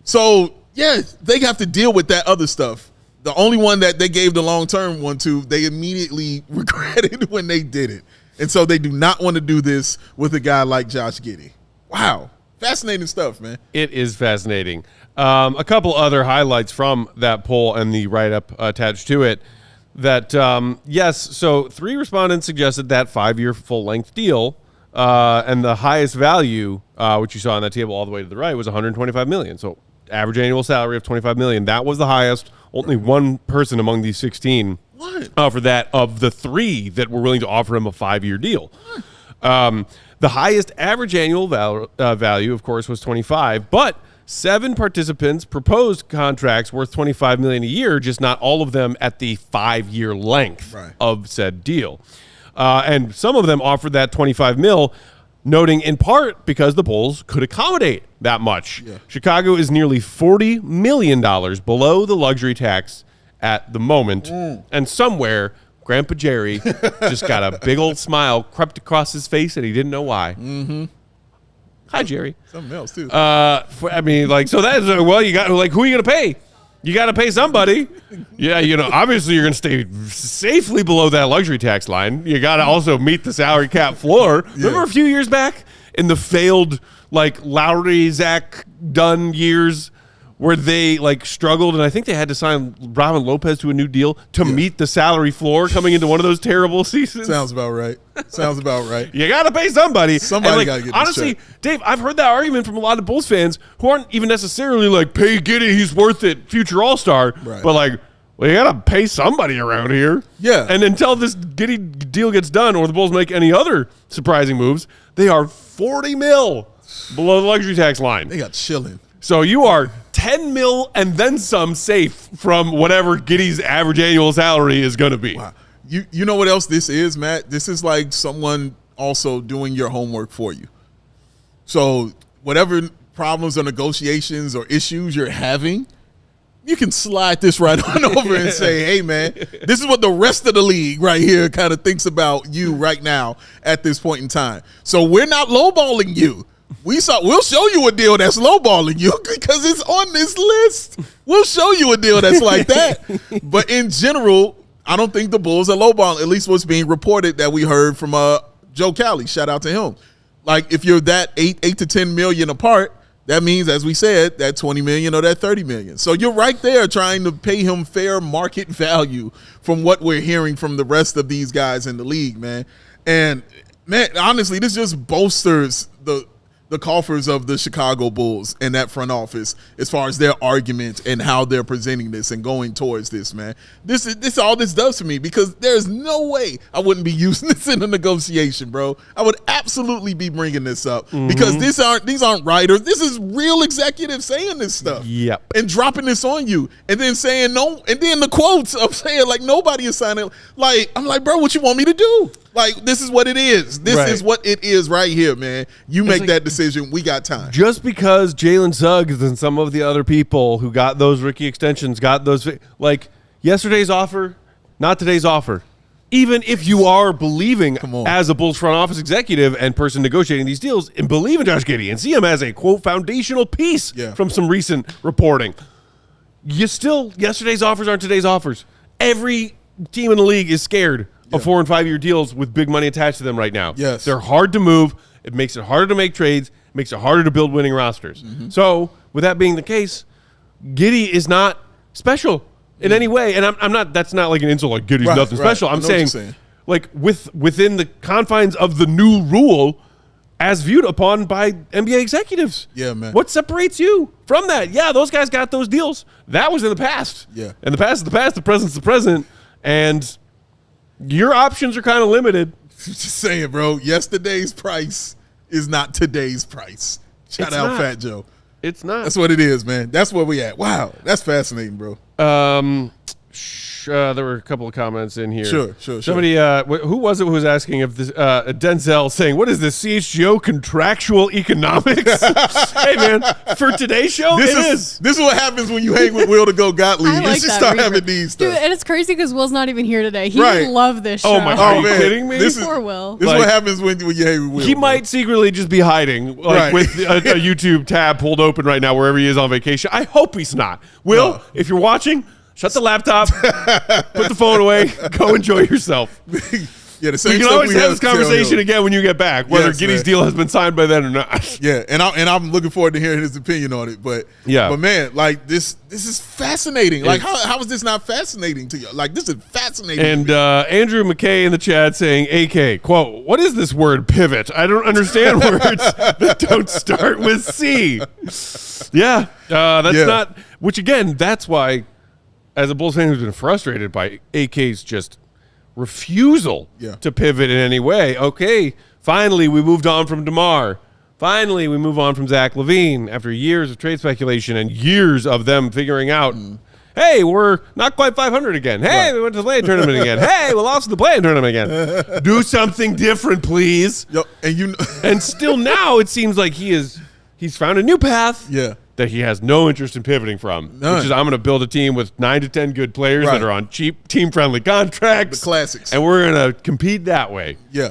So, yeah, they have to deal with that other stuff. The only one that they gave the long-term one to, they immediately regretted when they did it. And so they do not want to do this with a guy like Josh Giddey. Wow. Fascinating stuff, man. It is fascinating. A couple other highlights from that poll and the write-up attached to it. That, yes, so 3 respondents suggested that 5-year full-length deal, and the highest value, which you saw on that table all the way to the right, was $125 million. So average annual salary of $25 million. That was the highest. Only one person among these 16 for that of the 3 that were willing to offer him a 5-year deal. The highest average annual value, of course, was 25, but 7 participants proposed contracts worth $25 million a year, just not all of them at the 5-year length of said deal. And some of them offered that $25 million, noting in part because the Bulls could accommodate that much. Yeah. Chicago is nearly $40 million below the luxury tax at the moment, and somewhere Grandpa Jerry just got a big old smile crept across his face, and he didn't know why. Mm-hmm. Hi, Jerry. Something else too. So that is well, you got who are you gonna pay? You got to pay somebody. Yeah, obviously you're going to stay safely below that luxury tax line. You got to also meet the salary cap floor. Yeah. Remember a few years back in the failed Lowry, Zach Dunn years where they struggled, and I think they had to sign Robin Lopez to a new deal to meet the salary floor coming into one of those terrible seasons. Sounds about right. You got to pay somebody. Somebody got to get honestly, Dave, I've heard that argument from a lot of Bulls fans who aren't even necessarily pay Giddey, he's worth it, future All-Star, but you got to pay somebody around here. Yeah. And until this Giddey deal gets done or the Bulls make any other surprising moves, they are $40 million below the luxury tax line. They got chilling. So you are $10 million and then some safe from whatever Giddey's average annual salary is going to be. Wow. You know what else this is, Matt? This is like someone also doing your homework for you. So whatever problems or negotiations or issues you're having, you can slide this right on over and say, hey, man, this is what the rest of the league right here kind of thinks about you right now at this point in time. So we're not lowballing you. We'll show you a deal that's lowballing you because it's on this list. We'll show you a deal that's like that. But in general, I don't think the Bulls are lowballing, at least what's being reported that we heard from Joe Cowley. Shout out to him. Like, if you're that 8 to 10 million apart, that means, as we said, that 20 million or that 30 million. So you're right there trying to pay him fair market value from what we're hearing from the rest of these guys in the league, man. And, man, honestly, this just bolsters the coffers of the Chicago Bulls and that front office as far as their argument and how they're presenting this and going towards this, man. This all this does for me, because there's no way I wouldn't be using this in a negotiation, bro. I would absolutely be bringing this up because these aren't writers. This is real executives saying this stuff. Yep. And dropping this on you and then saying no. And then the quotes of saying, like, nobody is signing. Like, I'm like, bro, what you want me to do? Like, this is what it is. This is what it is right here, man. You make that decision. We got time. Just because Jalen Suggs and some of the other people who got those rookie extensions got those, like, yesterday's offer, not today's offer. Even if you are believing as a Bulls front office executive and person negotiating these deals and believe in Josh Giddey and see him as a, quote, foundational piece from some recent reporting, yesterday's offers aren't today's offers. Every team in the league is scared of 4 and 5 year deals with big money attached to them right now. Yes. They're hard to move. It makes it harder to make trades. It makes it harder to build winning rosters. So, with that being the case, Giddey is not special in any way. And I'm not, that's not like an insult, like Giddey's nothing special. I'm saying, like, within the confines of the new rule as viewed upon by NBA executives. Yeah, man. What separates you from that? Yeah, those guys got those deals. That was in the past. Yeah. And the past is the past, the present's the present. And your options are kind of limited. Just saying, bro. Yesterday's price is not today's price. Shout out Fat Joe. It's not. That's what it is, man. That's where we at. Wow, that's fascinating, bro. There were a couple of comments in here. Sure. Somebody, who was it who was asking if this, Denzel saying, what is this, CHGO contractual economics? Hey, man, for today's show, this is what happens when you hang with Will to go Gottlieb. I like you just start having these stuff. Dude, and it's crazy because Will's not even here today. He would love this show. Oh, my God. Are you kidding me? Poor Will. This is what happens when you hang with Will. He might secretly just be hiding, like, with a YouTube tab pulled open right now wherever he is on vacation. I hope he's not. Will, if you're watching, shut the laptop, put the phone away, go enjoy yourself. Yeah, the same we can always have this conversation again when you get back, whether Giddey's deal has been signed by then or not. Yeah, and I'm looking forward to hearing his opinion on it. But man, like this is fascinating. Like how is this not fascinating to you? Like, this is fascinating. And Andrew McKay in the chat saying, AK, quote, what is this word pivot? I don't understand words that don't start with C. Yeah, that's not, which again, that's why, as a Bulls fan who's been frustrated by AK's just refusal to pivot in any way. Okay, finally we moved on from DeMar. Finally we move on from Zach LaVine after years of trade speculation and years of them figuring out, hey, we're not quite 500 again. Hey, we went to the play-in tournament again. Hey, we lost the play-in tournament again. Do something different, please. And still now it seems like he's found a new path. That he has no interest in pivoting from, which is, I'm going to build a team with 9 to 10 good players that are on cheap, team-friendly contracts. The classics. And we're going to compete that way. Yeah.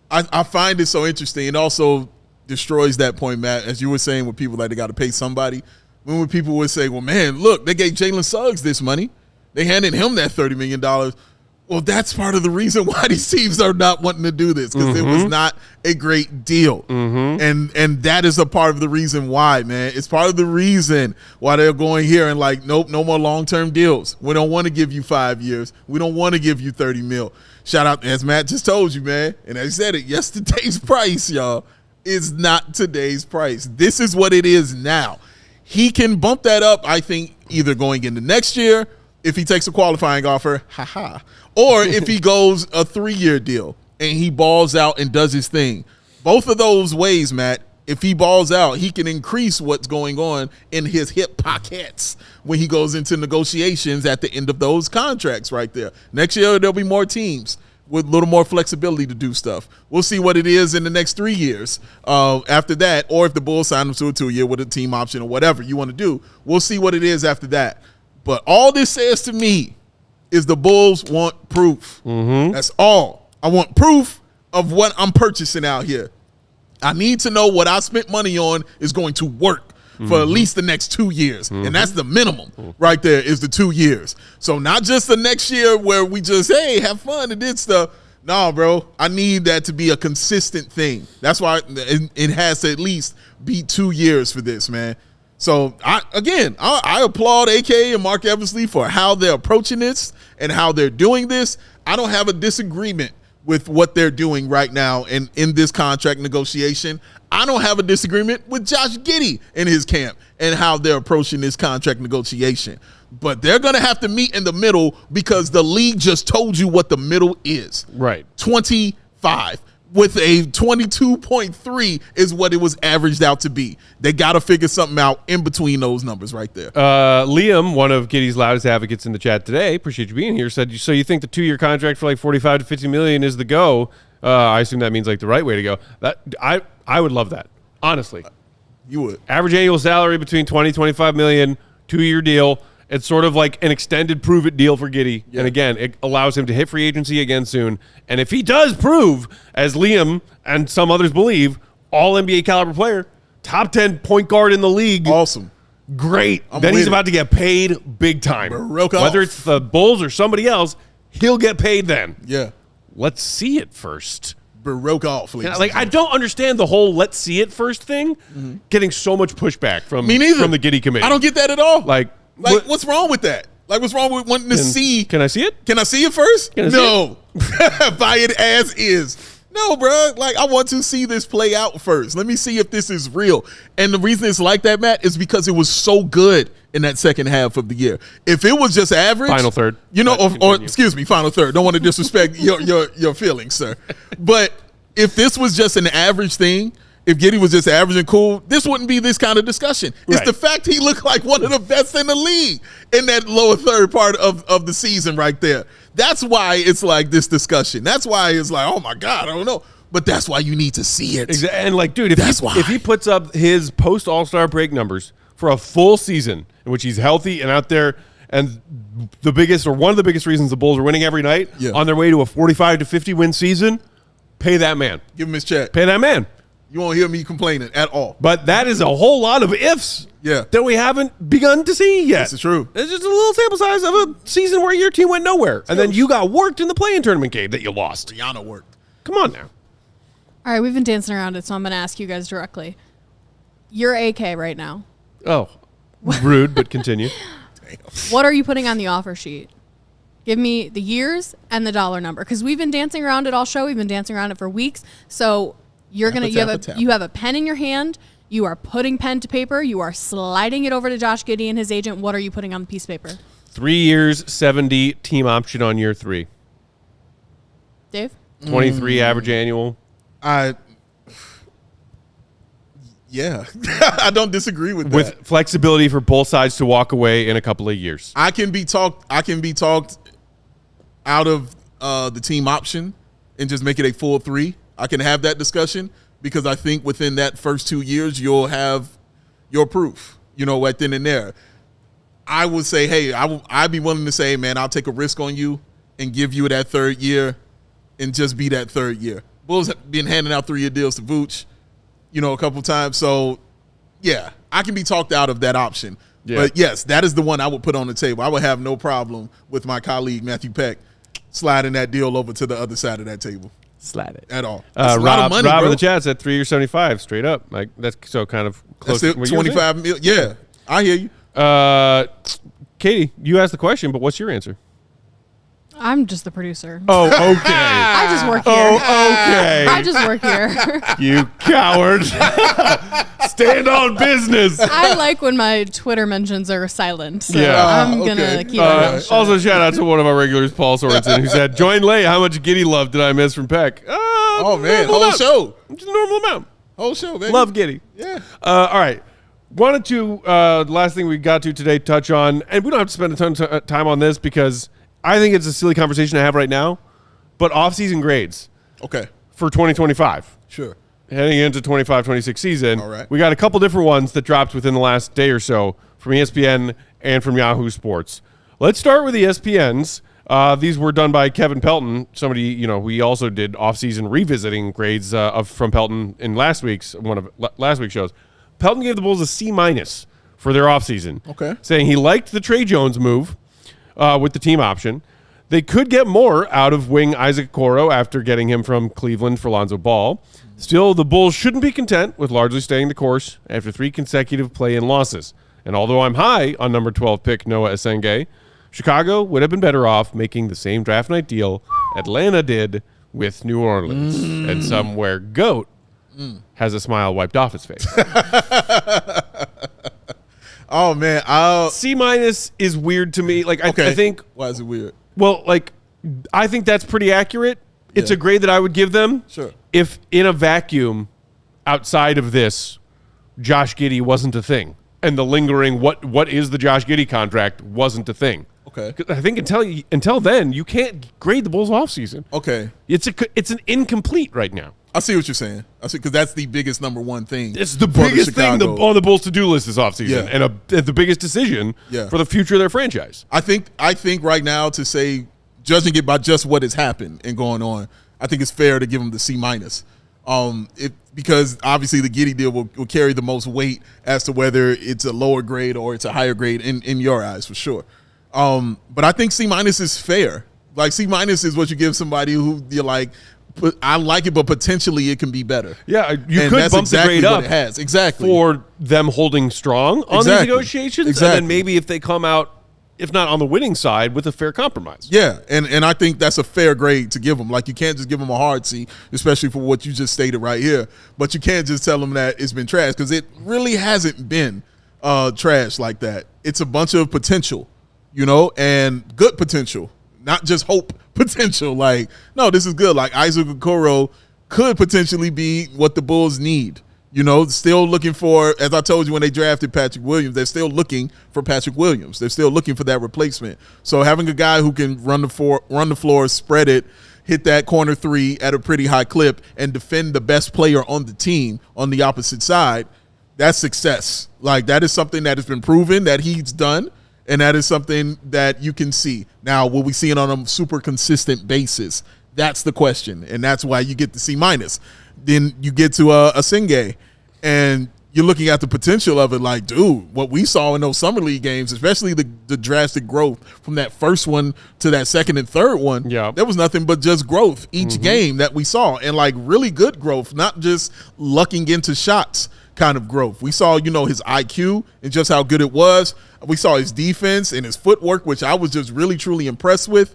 I find it so interesting. It also destroys that point, Matt, as you were saying, with people that they got to pay somebody. When people would say, well, man, look, they gave Jalen Suggs this money. They handed him that $30 million. Well, that's part of the reason why these teams are not wanting to do this, because it was not a great deal. And that is a part of the reason why, man. It's part of the reason why they're going here and like, nope, no more long-term deals. We don't want to give you 5 years. We don't want to give you 30 mil. Shout out, as Matt just told you, man. And I said it, yesterday's price, y'all, is not today's price. This is what it is now. He can bump that up, I think, either going into next year, if he takes a qualifying offer, or if he goes a 3-year deal and he balls out and does his thing. Both of those ways, Matt, if he balls out, he can increase what's going on in his hip pockets when he goes into negotiations at the end of those contracts right there. Next year, there'll be more teams with a little more flexibility to do stuff. We'll see what it is in the next 3 years after that, or if the Bulls sign him to a 2-year with a team option or whatever you want to do. We'll see what it is after that. But all this says to me is the Bulls want proof. That's all. I want proof of what I'm purchasing out here. I need to know what I spent money on is going to work for at least the next 2 years. And that's the minimum right there is the 2 years. So not just the next year where we just, hey, have fun and did stuff. No, bro, I need that to be a consistent thing. That's why it has to at least be 2 years for this, man. So, I applaud AK and Mark Eversley for how they're approaching this and how they're doing this. I don't have a disagreement with what they're doing right now in this contract negotiation. I don't have a disagreement with Josh Giddey in his camp and how they're approaching this contract negotiation. But they're going to have to meet in the middle because the league just told you what the middle is. Right. 25 with a 22.3 is what it was averaged out to be. They got to figure something out in between those numbers right there. Liam, one of Giddey's loudest advocates in the chat today, appreciate you being here, said, so you think the 2-year contract for like 45 to 50 million is the go? I assume that means like the right way to go. That I would love that, honestly. You would. Average annual salary between 20, 25 million, 2-year deal. It's sort of like an extended prove-it deal for Giddey. Yeah. And again, it allows him to hit free agency again soon. And if he does prove, as Liam and some others believe, all NBA caliber player, top 10 point guard in the league. Awesome. Great. Then he's about to get paid big time. Whether it's the Bulls or somebody else, he'll get paid then. Yeah. Let's see it first. Baroque off, please. Like, I don't understand the whole let's see it first thing getting so much pushback from the Giddey committee. I don't get that at all. Like what's wrong with that? Like, what's wrong with wanting to see? Can I see it? Can I see it first? No. Buy it as is. No, bro. Like, I want to see this play out first. Let me see if this is real. And the reason it's like that, Matt, is because it was so good in that second half of the year. If it was just average. Final third. You know, or excuse me, final third. Don't want to disrespect your feelings, sir. But if this was just an average thing, if Giddey was just average and cool, this wouldn't be this kind of discussion. It's the fact he looked like one of the best in the league in that lower third part of the season right there. That's why it's like this discussion. That's why it's like, oh, my God, I don't know. But that's why you need to see it. Exactly. And, like, dude, if he puts up his post-All-Star break numbers for a full season in which he's healthy and out there, and the biggest or one of the biggest reasons the Bulls are winning every night on their way to a 45 to 50 win season, pay that man. Give him his check. Pay that man. You won't hear me complaining at all. But that is a whole lot of ifs that we haven't begun to see yet. That's true. It's just a little sample size of a season where your team went nowhere. And then you got worked in the play-in tournament game that you lost. Rihanna worked. Come on now. All right, we've been dancing around it, so I'm going to ask you guys directly. You're AK right now. Oh, rude, but continue. Damn. What are you putting on the offer sheet? Give me the years and the dollar number, because we've been dancing around it all show. We've been dancing around it for weeks. So you have a pen in your hand. You are putting pen to paper. You are sliding it over to Josh Giddey and his agent. What are you putting on the piece of paper? 3 years, 70 team option on year 3. Dave? 23 average annual. Yeah, I don't disagree with that. With flexibility for both sides to walk away in a couple of years. I can be talked out of the team option and just make it a full 3. I can have that discussion because I think within that first 2 years you'll have your proof, right then and there. I would say, hey, I'd be willing to say, man, I'll take a risk on you and give you that 3rd year and just be that 3rd year. Bulls have been handing out 3-year deals to Vooch, a couple times. So, yeah, I can be talked out of that option. Yeah. But, yes, that is the one I would put on the table. I would have no problem with my colleague, Matthew Peck, sliding that deal over to the other side of that table. Slide it. At all. That's a lot of money, Rob bro. in the chat said 3 years, 75, straight up. Like, that's so kind of close. That's it, 25 million. Yeah, I hear you. Katie, you asked the question, but what's your answer? I'm just the producer. Oh, okay. I just work here. Oh, okay. I just work here. You coward. Stand on business. I like when my Twitter mentions are silent, so Yeah. I'm going to keep my mouth shut. Also, shout out to one of our regulars, Paul Sorensen, who said, join late. How much Giddey love did I miss from Peck? Oh, man. Whole show. Just a normal amount. Whole show, baby. Love Giddey. Yeah. All right. Wanted to, the last thing we got to today, touch on, and we don't have to spend a ton of time on this because I think it's a silly conversation to have right now, but off-season grades. Okay. For 2025. Sure. Heading into 25-26 season. All right. We got a couple different ones that dropped within the last day or so from ESPN and from Yahoo Sports. Let's start with ESPN's. These were done by Kevin Pelton, somebody, we also did offseason revisiting grades from Pelton in one of last week's shows. Pelton gave the Bulls a C- for their offseason. Okay. Saying he liked the Trey Jones move with the team option. They could get more out of wing Isaac Okoro after getting him from Cleveland for Lonzo Ball. Still, the Bulls shouldn't be content with largely staying the course after 3 consecutive play-in losses. And although I'm high on number 12 pick Noah Esenge, Chicago would have been better off making the same draft night deal Atlanta did with New Orleans. And somewhere GOAT has a smile wiped off his face. Oh, man. C- is weird to me. Like, I think. Why is it weird? Well, like, I think that's pretty accurate. It's a grade that I would give them. Sure. If in a vacuum outside of this, Josh Giddey wasn't a thing. And the lingering, what is the Josh Giddey contract wasn't a thing. Okay. I think until then, you can't grade the Bulls offseason. Okay. It's an incomplete right now. I see what you're saying. I see, because that's the biggest number one thing. It's the biggest thing on the Bulls' to-do list this offseason, and the biggest decision for the future of their franchise. I think right now, to say, judging it by just what has happened and going on, I think it's fair to give them the C-. Because obviously the Giddey deal will carry the most weight as to whether it's a lower grade or it's a higher grade in your eyes, for sure. But I think C- is fair. Like, C- is what you give somebody who you're like, I like it, but potentially it can be better. Yeah, you could bump the grade up. It has. Exactly. For them holding strong on these negotiations. Exactly. And then maybe if they come out, if not on the winning side, with a fair compromise. Yeah, and I think that's a fair grade to give them. Like, you can't just give them a hard C, especially for what you just stated right here. But you can't just tell them that it's been trash, because it really hasn't been trash like that. It's a bunch of potential, and good potential, not just hope potential. Like, no, this is good. Like, Isaac Okoro could potentially be what the Bulls need. Still looking for, as I told you when they drafted Patrick Williams, they're still looking for Patrick Williams. They're still looking for that replacement. So having a guy who can run the floor, spread it, hit that corner 3 at a pretty high clip, and defend the best player on the team on the opposite side, that's success. Like, that is something that has been proven that he's done, and that is something that you can see. Now, will we see it on a super consistent basis? That's the question, and that's why you get the C-. Then you get to a Senge, and you're looking at the potential of it. Like, dude, what we saw in those summer league games, especially the drastic growth from that first one to that second and third one, there was nothing but just growth each game that we saw, and like really good growth, not just lucking into shots kind of growth. We saw, his IQ and just how good it was. We saw his defense and his footwork, which I was just really, truly impressed with.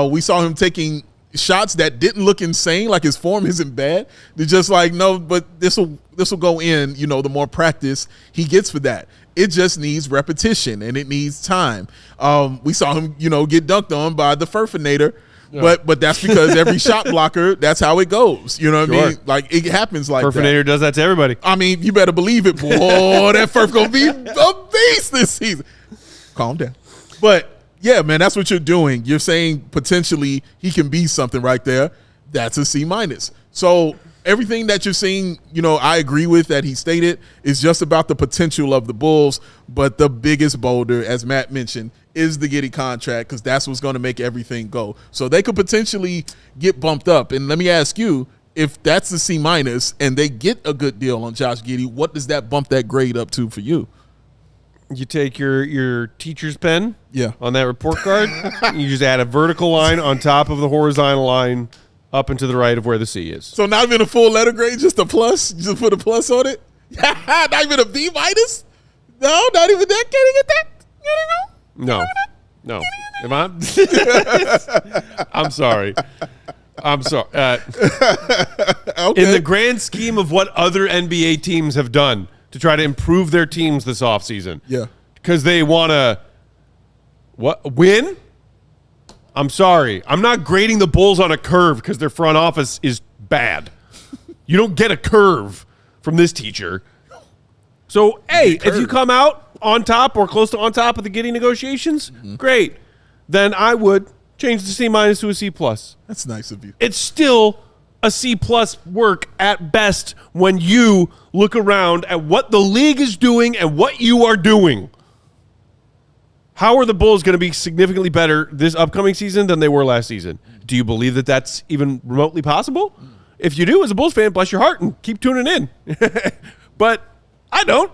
We saw him taking shots that didn't look insane, like his form isn't bad. They're just like, no, but this will go in, the more practice he gets for that. It just needs repetition and it needs time. We saw him, get dunked on by the Furfinator. Yeah. But that's because every shot blocker, that's how it goes. You know what I mean? Like, it happens like that. Furfinator does that to everybody. I mean, you better believe it, boy. That Furf going to be a beast this season. Calm down. But yeah, man, that's what you're doing. You're saying potentially he can be something right there. That's a C-. So everything that you're seeing, I agree with that he stated is just about the potential of the Bulls. But the biggest boulder, as Matt mentioned, is the Giddey contract, because that's what's going to make everything go. So they could potentially get bumped up. And let me ask you, if that's the C- and they get a good deal on Josh Giddey, what does that bump that grade up to for you? You take your teacher's pen on that report card, you just add a vertical line on top of the horizontal line up and to the right of where the C is. So not even a full letter grade, just a plus? Just put a plus on it? Not even a B-? No, not even that? Can't get that? No. Am I? I'm sorry. Okay. In the grand scheme of what other NBA teams have done to try to improve their teams this offseason, because they want to win? I'm sorry. I'm not grading the Bulls on a curve because their front office is bad. You don't get a curve from this teacher. So, hey, if you come out on top or close to on top of the Giddey negotiations, great. Then I would change the C- to a C+. That's nice of you. It's still a C+ work at best when you look around at what the league is doing and what you are doing. How are the Bulls going to be significantly better this upcoming season than they were last season? Do you believe that that's even remotely possible? If you do, as a Bulls fan, bless your heart and keep tuning in. But I don't.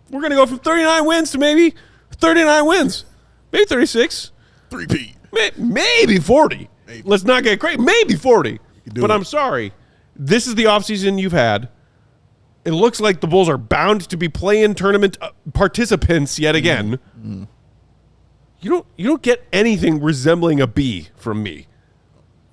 We're going to go from 39 wins to maybe 39 wins. Maybe 36. 3-peat. Maybe 40. Maybe. Let's not get crazy. Maybe 40. But I'm sorry. This is the offseason you've had. It looks like the Bulls are bound to be play-in tournament participants yet again. Mm-hmm. You don't get anything resembling a B from me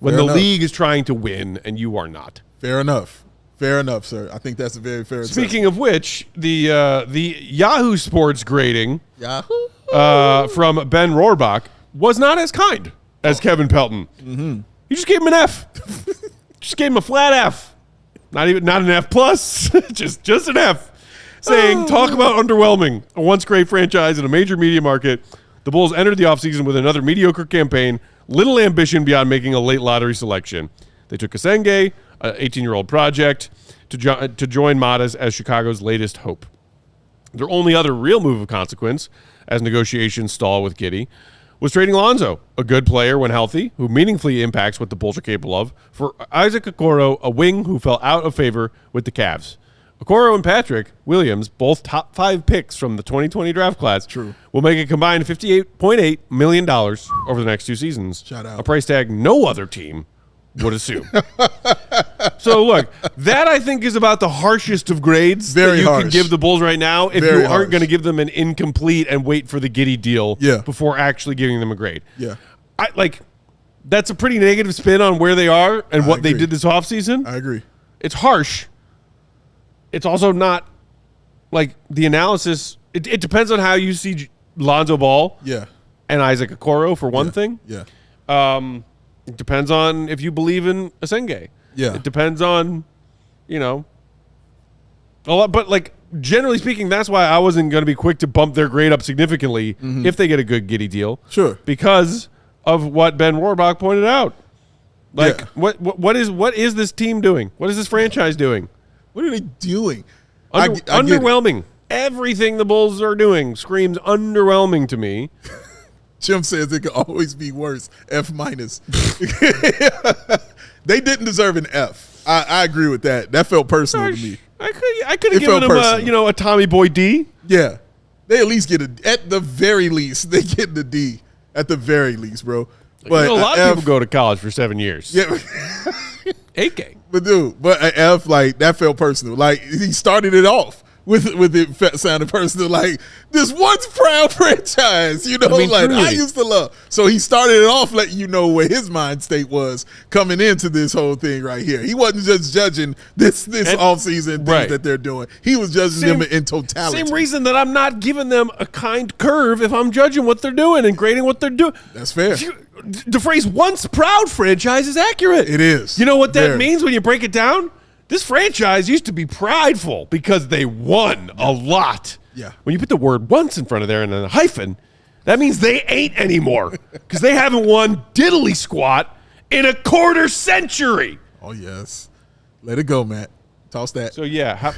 when the league is trying to win and you are not. Fair enough. Fair enough, sir. I think that's a very fair assessment. Speaking of which, the Yahoo Sports grading from Ben Rohrbach was not as kind as Kevin Pelton. Mm-hmm. You just gave him an F. Just gave him a flat F. Not an F plus, just an F. Saying, talk about underwhelming. A once great franchise in a major media market. The Bulls entered the offseason with another mediocre campaign, little ambition beyond making a late lottery selection. They took Asenge, an 18-year-old project, to join Matas as Chicago's latest hope. Their only other real move of consequence, as negotiations stall with Giddey, was trading Lonzo, a good player when healthy, who meaningfully impacts what the Bulls are capable of, for Isaac Okoro, a wing who fell out of favor with the Cavs. Okoro and Patrick Williams, both top 5 picks from the 2020 draft class, will make a combined $58.8 million over the next 2 seasons. Shout out. A price tag no other team would assume. So, look, that I think is about the harshest of grades that you can give the Bulls right now if you aren't going to give them an incomplete and wait for the Giddey deal before actually giving them a grade. Yeah. That's a pretty negative spin on where they are and what they did this offseason. I agree. It's harsh. It's also not like the analysis. It depends on how you see Lonzo Ball and Isaac Okoro for one thing. Yeah. It depends on if you believe in Asenge. Yeah. It depends on, a lot. But, like, generally speaking, that's why I wasn't going to be quick to bump their grade up significantly if they get a good Giddey deal. Sure. Because of what Ben Rohrbach pointed out. Like, what is this team doing? What is this franchise doing? What are they doing? Underwhelming. Everything the Bulls are doing screams underwhelming to me. Jim says it could always be worse. F minus. They didn't deserve an F. I agree with that. That felt personal to me. I could have given them a Tommy Boy D. Yeah. They at least get at the very least, they get the D. At the very least, bro. But a lot of people go to college for 7 years. Yeah. 8K. But an F, like, that felt personal. Like, he started it off with it sounded personal. Like, this once proud franchise, I used to love. So he started it off letting you know where his mind state was coming into this whole thing right here. He wasn't just judging this offseason things that they're doing. He was judging them in totality. Same reason that I'm not giving them a kind curve if I'm judging what they're doing and grading what they're doing. That's fair. The phrase once proud franchise is accurate. It is. You know what that means when you break it down? This franchise used to be prideful because they won a lot. Yeah. When you put the word once in front of there and then a hyphen, that means they ain't anymore because they haven't won diddly squat in a quarter century. Oh, yes. Let it go, Matt. Toss that. So, yeah.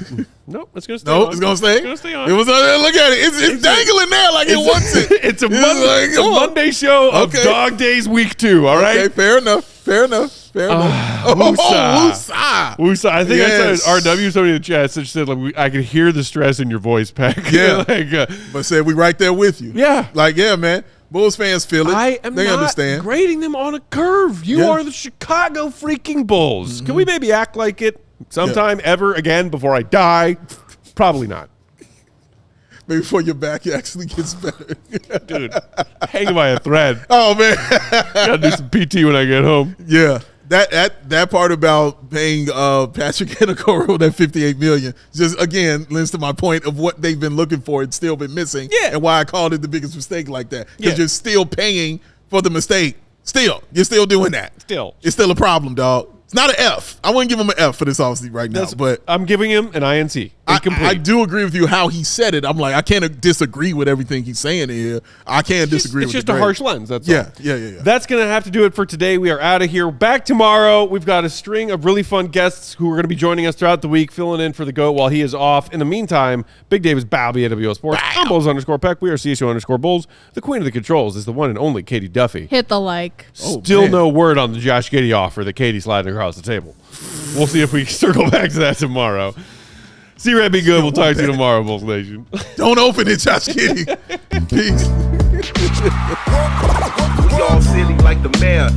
Nope, it's going to stay on. It's going to stay? It's going to stay on. Look at it. It's dangling there like it wants it. It's a Monday show of Dog Days Week 2, all right? Okay, fair enough. Woosah. I think I said RW, somebody in the chat said like, I could hear the stress in your voice, Peck. Yeah. But said we right there with you. Yeah. Like, yeah, man. Bulls fans feel it. They understand. Grading them on a curve. You are the Chicago freaking Bulls. Can we maybe act like it sometime ever again before I die? Probably not. Maybe before your back actually gets better. Dude, hanging by a thread. Oh, man. Gotta do some PT when I get home. Yeah. That part about paying Patrick and Okoro that $58 million just, again, lends to my point of what they've been looking for and still been missing. Yeah. And why I called it the biggest mistake like that. Because you're still paying for the mistake. You're still doing that. It's still a problem, dog. It's not an F. I wouldn't give him an F for this offseason right now. But I'm giving him an INC. I do agree with you how he said it. I'm like, I can't disagree with everything he's saying here. I can't disagree with it. It's just a harsh lens. That's all. Yeah. That's going to have to do it for today. We are out of here. Back tomorrow. We've got a string of really fun guests who are going to be joining us throughout the week, filling in for the GOAT while he is off. In the meantime, Big Dave is Balby at AWO Sports. I'm Bulls_Peck. We are CHGO Bulls. The queen of the controls is the one and only Katie Duffy. Hit the like. Still no word on the Josh Giddey offer that Katie's sliding across the table. We'll see if we circle back to that tomorrow. See, Red, be good. We'll talk to you tomorrow, Bulls Nation. Don't open it, Josh Giddey. Peace. We all silly like the mayor.